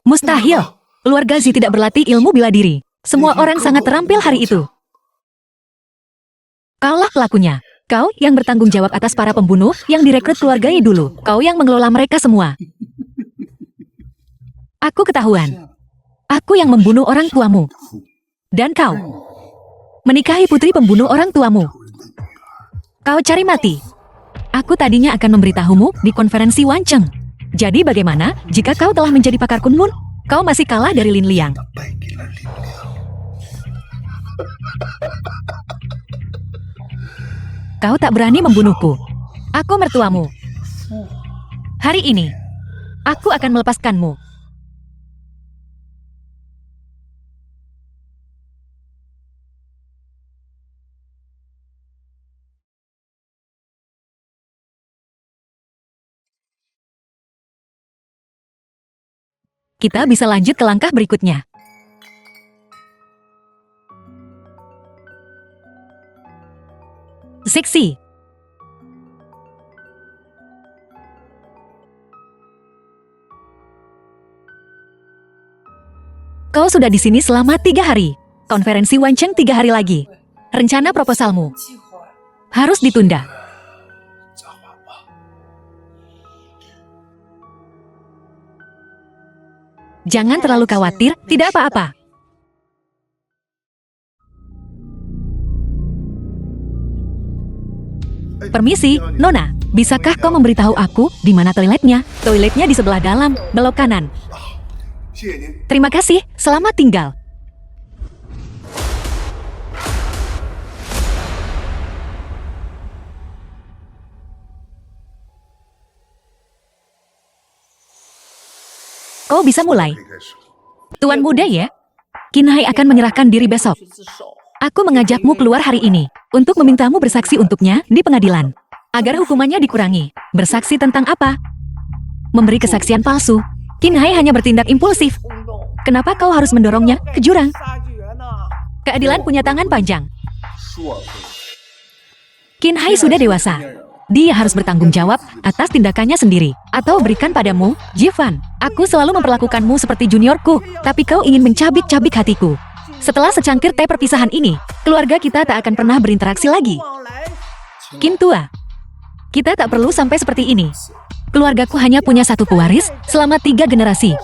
Mustahil. Keluarga Si tidak berlatih ilmu bela diri. Semua orang sangat terampil hari itu. Kaulah pelakunya. Kau yang bertanggung jawab atas para pembunuh yang direkrut keluarga Yi dulu. Kau yang mengelola mereka semua. Aku ketahuan. Aku yang membunuh orang tuamu. Dan kau menikahi putri pembunuh orang tuamu. Kau cari mati. Aku tadinya akan memberitahumu di konferensi Wancheng. Jadi bagaimana jika kau telah menjadi pakar Kunlun? Kau masih kalah dari Lin Liang. Kau tak berani membunuhku. Aku mertuamu. Hari ini, aku akan melepaskanmu. Kita bisa lanjut ke langkah berikutnya. Seksi. Kau sudah di sini selama 3 hari. Konferensi Wancheng 3 hari lagi. Rencana proposalmu harus ditunda. Jangan terlalu khawatir, tidak apa-apa. Permisi, Nona. Bisakah kau memberitahu aku di mana toiletnya? Toiletnya di sebelah dalam, belok kanan. Terima kasih, selamat tinggal. Kau bisa mulai. Tuan muda ya? Qin Hai akan menyerahkan diri besok. Aku mengajakmu keluar hari ini untuk memintamu bersaksi untuknya di pengadilan. Agar hukumannya dikurangi. Bersaksi tentang apa? Memberi kesaksian palsu. Qin Hai hanya bertindak impulsif. Kenapa kau harus mendorongnya ke jurang? Keadilan punya tangan panjang. Qin Hai sudah dewasa. Dia harus bertanggung jawab atas tindakannya sendiri. Atau berikan padamu, Jivan. Aku selalu memperlakukanmu seperti juniorku, tapi kau ingin mencabik-cabik hatiku. Setelah secangkir teh perpisahan ini, keluarga kita tak akan pernah berinteraksi lagi. Qin tua, kita tak perlu sampai seperti ini. Keluargaku hanya punya satu pewaris selama 3 generasi.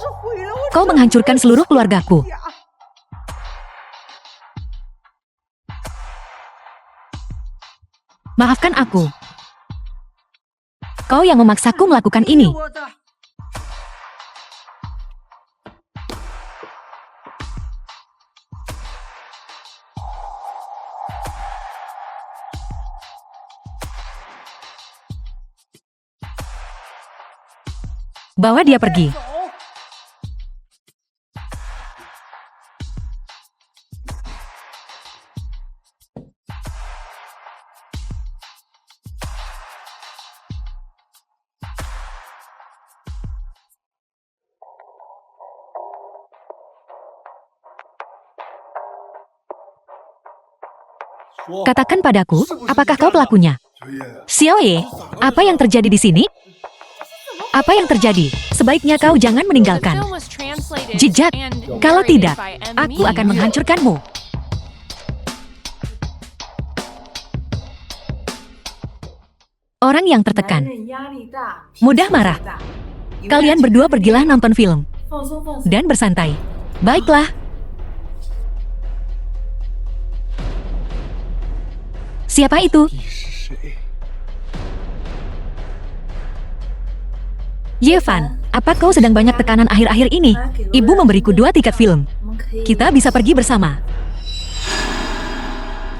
Kau menghancurkan seluruh keluargaku. Maafkan aku. Kau yang memaksaku melakukan ini. Bawa dia pergi. Katakan padaku, apakah kau pelakunya? Xiaoye, apa yang terjadi di sini? Apa yang terjadi? Sebaiknya kau jangan meninggalkan jejak. Kalau tidak, aku akan menghancurkanmu. Orang yang tertekan, mudah marah. Kalian berdua pergilah nonton film dan bersantai. Baiklah. Siapa itu? Yevan, apa kau sedang banyak tekanan akhir-akhir ini? Ibu memberiku 2 tiket film. Kita bisa pergi bersama.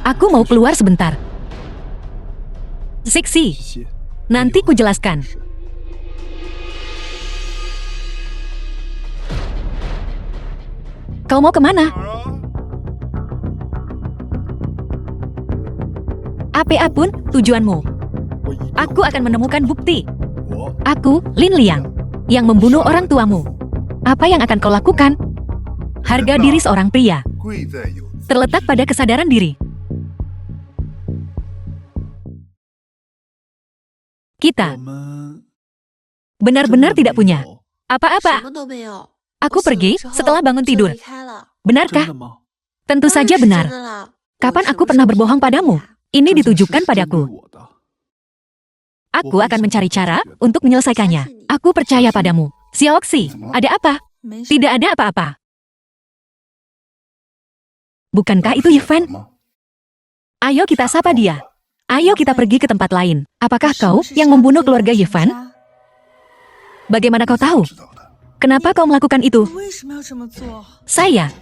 Aku mau keluar sebentar. Siksi. Nanti ku jelaskan. Kau mau kemana? Apapun tujuanmu, aku akan menemukan bukti. Aku, Lin Liang, yang membunuh orang tuamu. Apa yang akan kau lakukan? Harga diri seorang pria terletak pada kesadaran diri. Kita benar-benar tidak punya apa-apa. Aku pergi setelah bangun tidur. Benarkah? Tentu saja benar. Kapan aku pernah berbohong padamu? Ini ditujukan padaku. Aku akan mencari cara untuk menyelesaikannya. Aku percaya padamu. Xiaoxi, ada apa? Tidak ada apa-apa. Bukankah itu Yevan? Ayo kita sapa dia. Ayo kita pergi ke tempat lain. Apakah kau yang membunuh keluarga Yevan? Bagaimana kau tahu? Kenapa kau melakukan itu? Saya.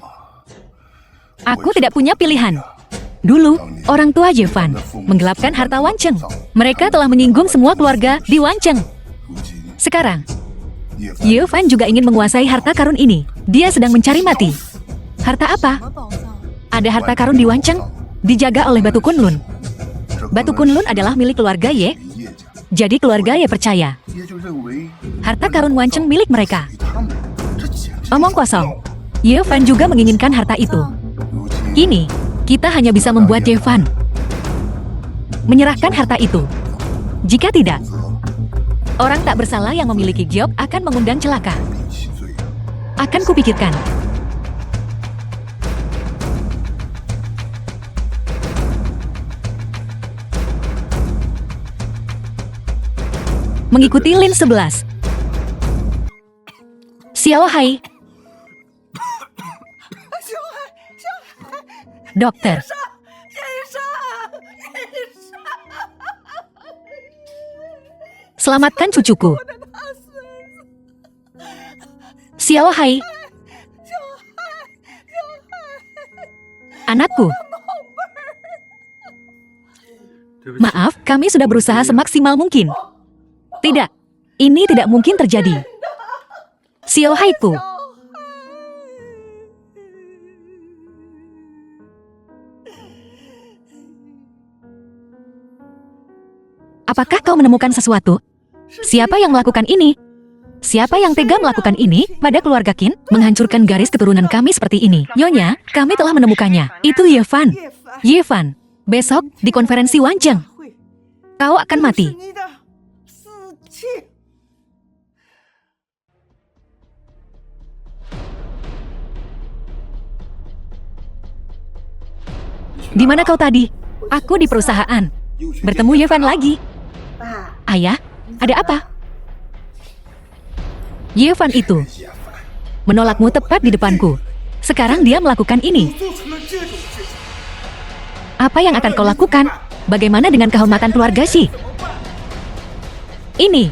Aku tidak punya pilihan. Dulu, orang tua Yevan menggelapkan harta Wancheng. Mereka telah menyinggung semua keluarga di Wancheng. Sekarang, Yevan juga ingin menguasai harta karun ini. Dia sedang mencari mati. Harta apa? Ada harta karun di Wancheng, dijaga oleh Batu Kunlun. Batu Kunlun adalah milik keluarga Ye. Jadi keluarga Ye percaya harta karun Wancheng milik mereka. Omong kosong. Yevan juga menginginkan harta itu. Kini, kita hanya bisa membuat Yevan menyerahkan harta itu. Jika tidak, orang tak bersalah yang memiliki Giok akan mengundang celaka. Akan kupikirkan. Mengikuti Lin 11. Xiao Hai. Dokter. Selamatkan cucuku. Xiao Hai. Anakku. Maaf, kami sudah berusaha semaksimal mungkin. Tidak, ini tidak mungkin terjadi. Xiao Hai-ku. Apakah kau menemukan sesuatu? Siapa yang melakukan ini? Siapa yang tega melakukan ini pada keluarga Qin? Menghancurkan garis keturunan kami seperti ini. Nyonya, kami telah menemukannya. Itu Ye Fan. Ye Fan, besok di konferensi Wancheng, kau akan mati. Di mana kau tadi? Aku di perusahaan. Bertemu Ye Fan lagi. Ayah, ada apa? Ye Fan itu menolakmu tepat di depanku. Sekarang dia melakukan ini. Apa yang akan kau lakukan? Bagaimana dengan kehormatan keluarga Xi? Ini,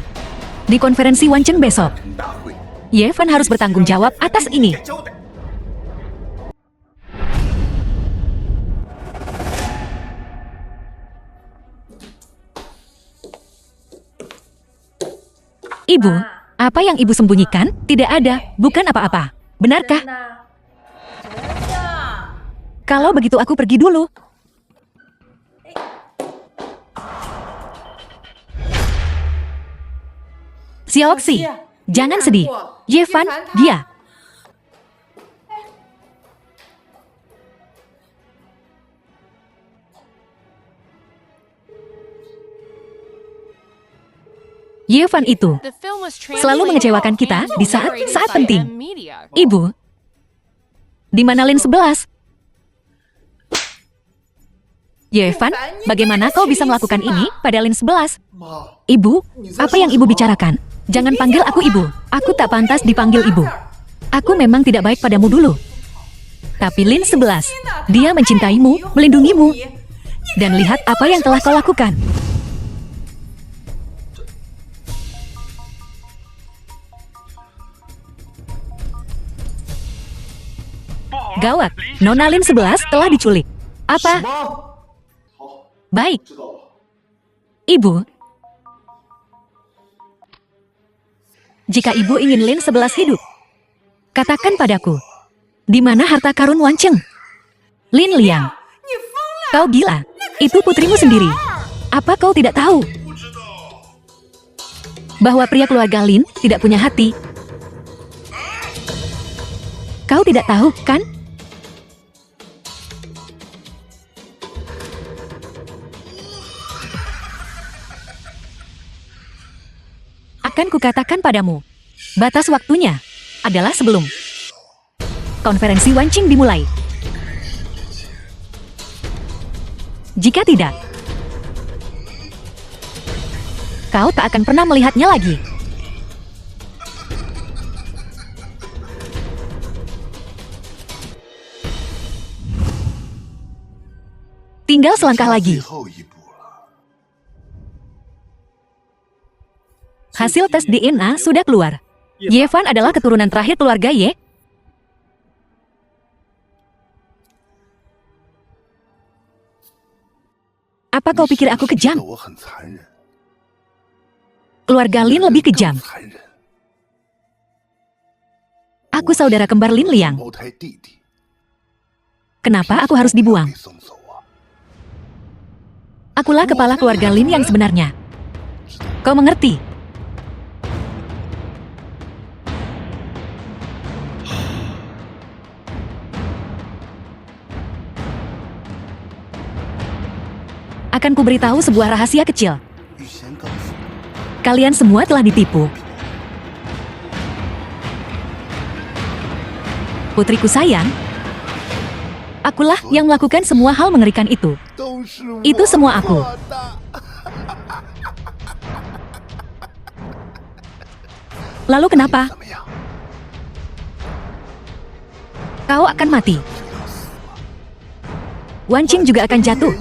di konferensi Wancheng besok, Ye Fan harus bertanggung jawab atas ini. Ibu, apa yang ibu sembunyikan? Tidak ada, bukan apa-apa. Benarkah? Kalau begitu aku pergi dulu. Xiaoxi, jangan sedih. Ye Fan, dia. Ye Fan itu selalu mengecewakan kita di saat penting. Ibu, di mana Lin 11? Ye Fan, bagaimana kau bisa melakukan ini pada Lin 11? Ibu, apa yang ibu bicarakan? Jangan panggil aku ibu. Aku tak pantas dipanggil ibu. Aku memang tidak baik padamu dulu. Tapi Lin 11, dia mencintaimu, melindungimu. Dan lihat apa yang telah kau lakukan. Gawat, Nona Lin 11 telah diculik. Apa? Baik. Ibu, jika ibu ingin Lin 11 hidup, katakan padaku, di mana harta karun Wancheng? Lin Liang, kau gila, itu putrimu sendiri. Apa kau tidak tahu bahwa pria keluarga Lin tidak punya hati? Kau tidak tahu, kan? Akan kukatakan padamu, batas waktunya adalah sebelum konferensi Wancheng dimulai. Jika tidak, kau tak akan pernah melihatnya lagi. Tinggal selangkah lagi. Hasil tes DNA sudah keluar. Ye Fan adalah keturunan terakhir keluarga Ye. Apa kau pikir aku kejam? Keluarga Lin lebih kejam. Aku saudara kembar Lin Liang. Kenapa aku harus dibuang? Akulah kepala keluarga Lin yang sebenarnya. Kau mengerti? Akan kuberitahu sebuah rahasia kecil. Kalian semua telah ditipu. Putriku sayang, akulah yang melakukan semua hal mengerikan itu. Itu semua aku. Lalu kenapa? Kau akan mati. Wancheng juga akan jatuh.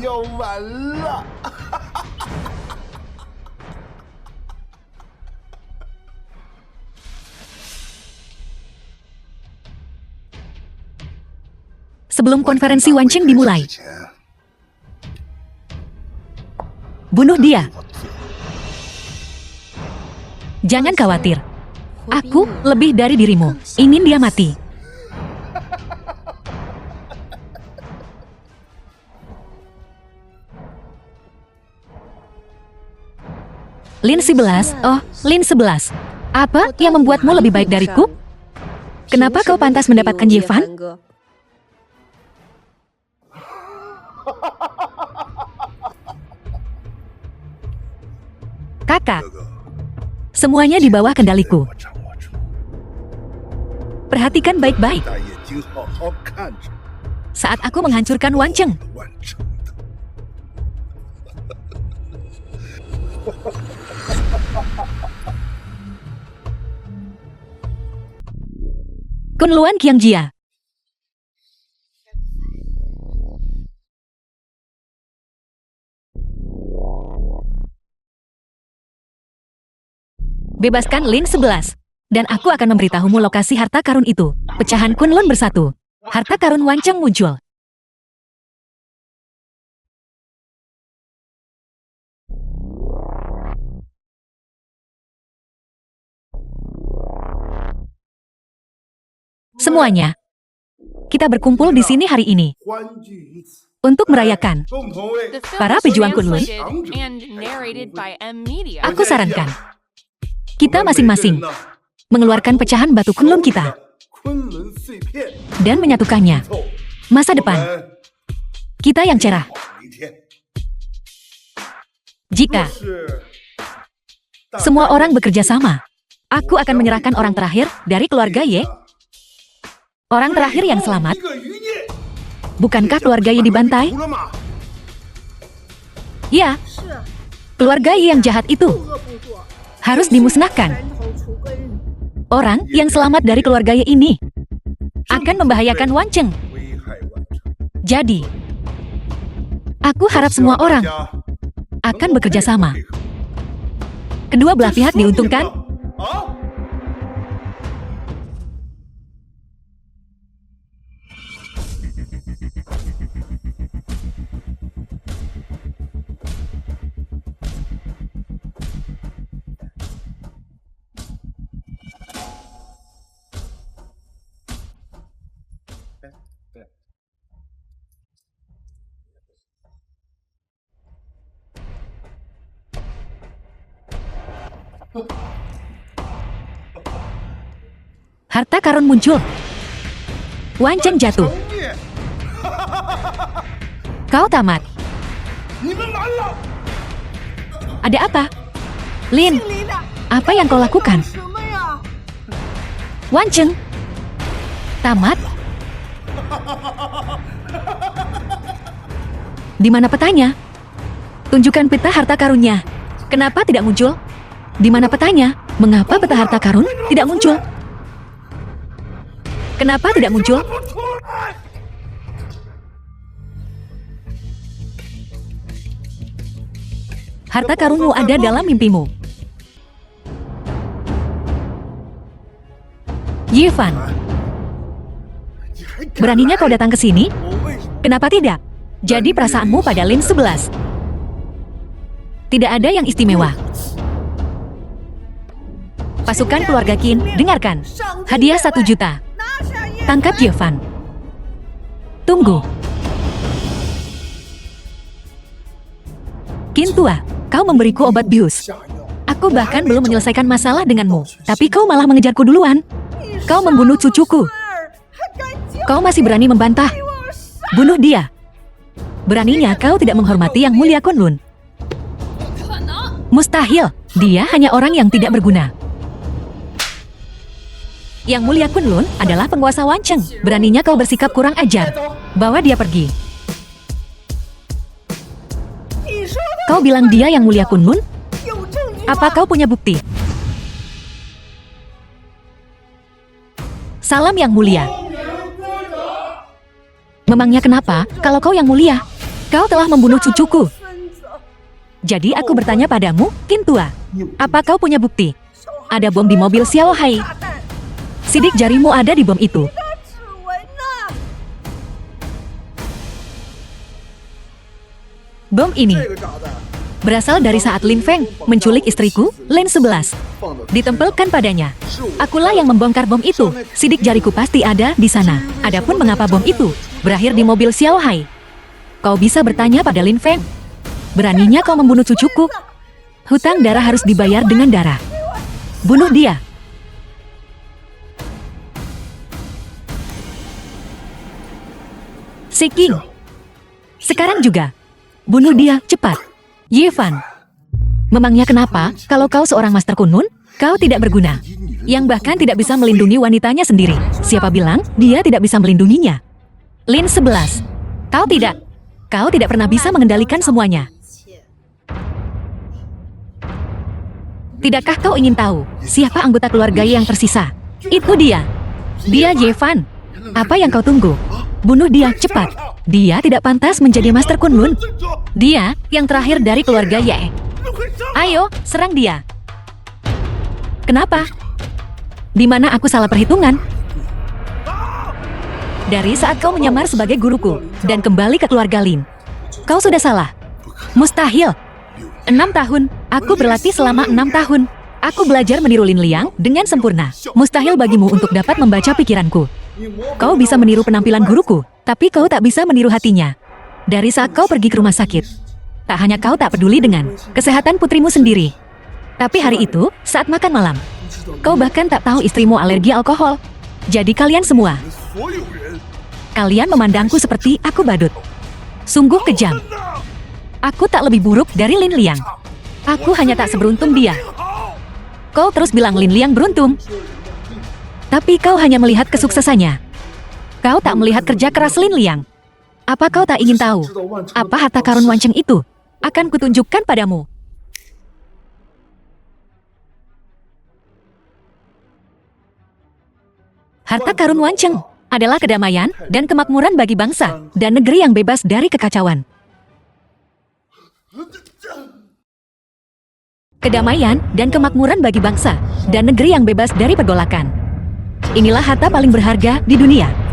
sebelum konferensi Wancheng dimulai. Bunuh dia. Jangan khawatir. Aku lebih dari dirimu. Ingin dia mati. Lin 11, oh, Lin 11. Apa yang membuatmu lebih baik dariku? Kenapa kau pantas mendapatkan Yevan? Kakak, semuanya di bawah kendaliku. Perhatikan baik-baik. Saat aku menghancurkan Wancheng. Kunluan Qiangjia. Bebaskan Lin 11. Dan aku akan memberitahumu lokasi harta karun itu. Pecahan Kunlun bersatu. Harta karun Wancheng muncul. Semuanya. Kita berkumpul di sini hari ini. Untuk merayakan para pejuang Kunlun. Aku sarankan. Kita masing-masing mengeluarkan pecahan batu Kunlun kita dan menyatukannya. Masa depan kita yang cerah. Jika semua orang bekerja sama, aku akan menyerahkan orang terakhir dari keluarga Ye. Orang terakhir yang selamat. Bukankah keluarga Ye dibantai? Ya, keluarga Ye yang jahat itu harus dimusnahkan. Orang yang selamat dari keluarga Ye ini akan membahayakan Wancheng. Jadi, aku harap semua orang akan bekerja sama. Kedua belah pihak diuntungkan. Harta karun muncul. Wancheng jatuh. Kau tamat. Ada apa? Lin, apa yang kau lakukan? Wancheng tamat? Di mana petanya? Tunjukkan peta harta karunnya. Kenapa tidak muncul? Di mana petanya? Mengapa peta harta karun tidak muncul? Kenapa tidak muncul? Harta karunmu ada dalam mimpimu. Yevan, beraninya kau datang ke sini? Kenapa tidak? Jadi perasaanmu pada Lin 11. Tidak ada yang istimewa. Pasukan keluarga Qin, dengarkan. Hadiah 1 juta. Tangkap Yevan. Tunggu. Qin tua, kau memberiku obat bius. Aku bahkan belum menyelesaikan masalah denganmu, tapi kau malah mengejarku duluan. Kau membunuh cucuku. Kau masih berani membantah. Bunuh dia. Beraninya kau tidak menghormati Yang Mulia Kunlun. Mustahil, dia hanya orang yang tidak berguna. Yang Mulia Kunlun adalah penguasa Wancheng. Beraninya kau bersikap kurang ajar. Bawa dia pergi. Kau bilang dia Yang Mulia Kunlun? Apa kau punya bukti? Salam Yang Mulia. Memangnya kenapa kalau kau Yang Mulia? Kau telah membunuh cucuku. Jadi aku bertanya padamu, Qin tua. Apa kau punya bukti? Ada bom di mobil Xiao Hai. Sidik jarimu ada di bom itu. Bom ini berasal dari saat Lin Feng menculik istriku, Lin 11. Ditempelkan padanya. Akulah yang membongkar bom itu. Sidik jariku pasti ada di sana. Adapun mengapa bom itu berakhir di mobil Xiao Hai, kau bisa bertanya pada Lin Feng. Beraninya kau membunuh cucuku. Hutang darah harus dibayar dengan darah. Bunuh dia. Seking. Sekarang juga. Bunuh dia, cepat. Ye Fan. Memangnya kenapa, kalau kau seorang Master Kunlun, kau tidak berguna. Yang bahkan tidak bisa melindungi wanitanya sendiri. Siapa bilang, dia tidak bisa melindunginya? Lin 11. Kau tidak. Kau tidak pernah bisa mengendalikan semuanya. Tidakkah kau ingin tahu, siapa anggota keluarga yang tersisa? Itu dia. Dia Ye Fan. Apa yang kau tunggu? Bunuh dia, cepat. Dia tidak pantas menjadi Master Kunlun. Dia yang terakhir dari keluarga Ye. Ayo, serang dia. Kenapa? Di mana aku salah perhitungan? Dari saat kau menyamar sebagai guruku dan kembali ke keluarga Lin, kau sudah salah. Mustahil. 6 tahun. Aku berlatih selama 6 tahun. Aku belajar meniru Lin Liang dengan sempurna. Mustahil bagimu untuk dapat membaca pikiranku. Kau bisa meniru penampilan guruku, tapi kau tak bisa meniru hatinya. Dari saat kau pergi ke rumah sakit, tak hanya kau tak peduli dengan kesehatan putrimu sendiri, tapi hari itu, saat makan malam, kau bahkan tak tahu istrimu alergi alkohol. Jadi kalian semua, kalian memandangku seperti aku badut. Sungguh kejam. Aku tak lebih buruk dari Lin Liang. Aku hanya tak seberuntung dia. Kau terus bilang Lin Liang beruntung. Tapi kau hanya melihat kesuksesannya. Kau tak melihat kerja keras Lin Liang. Apa kau tak ingin tahu apa harta karun Wancheng itu? Akan kutunjukkan padamu. Harta karun Wancheng adalah kedamaian dan kemakmuran bagi bangsa dan negeri yang bebas dari kekacauan. Kedamaian dan kemakmuran bagi bangsa dan negeri yang bebas dari pergolakan. Inilah harta paling berharga di dunia.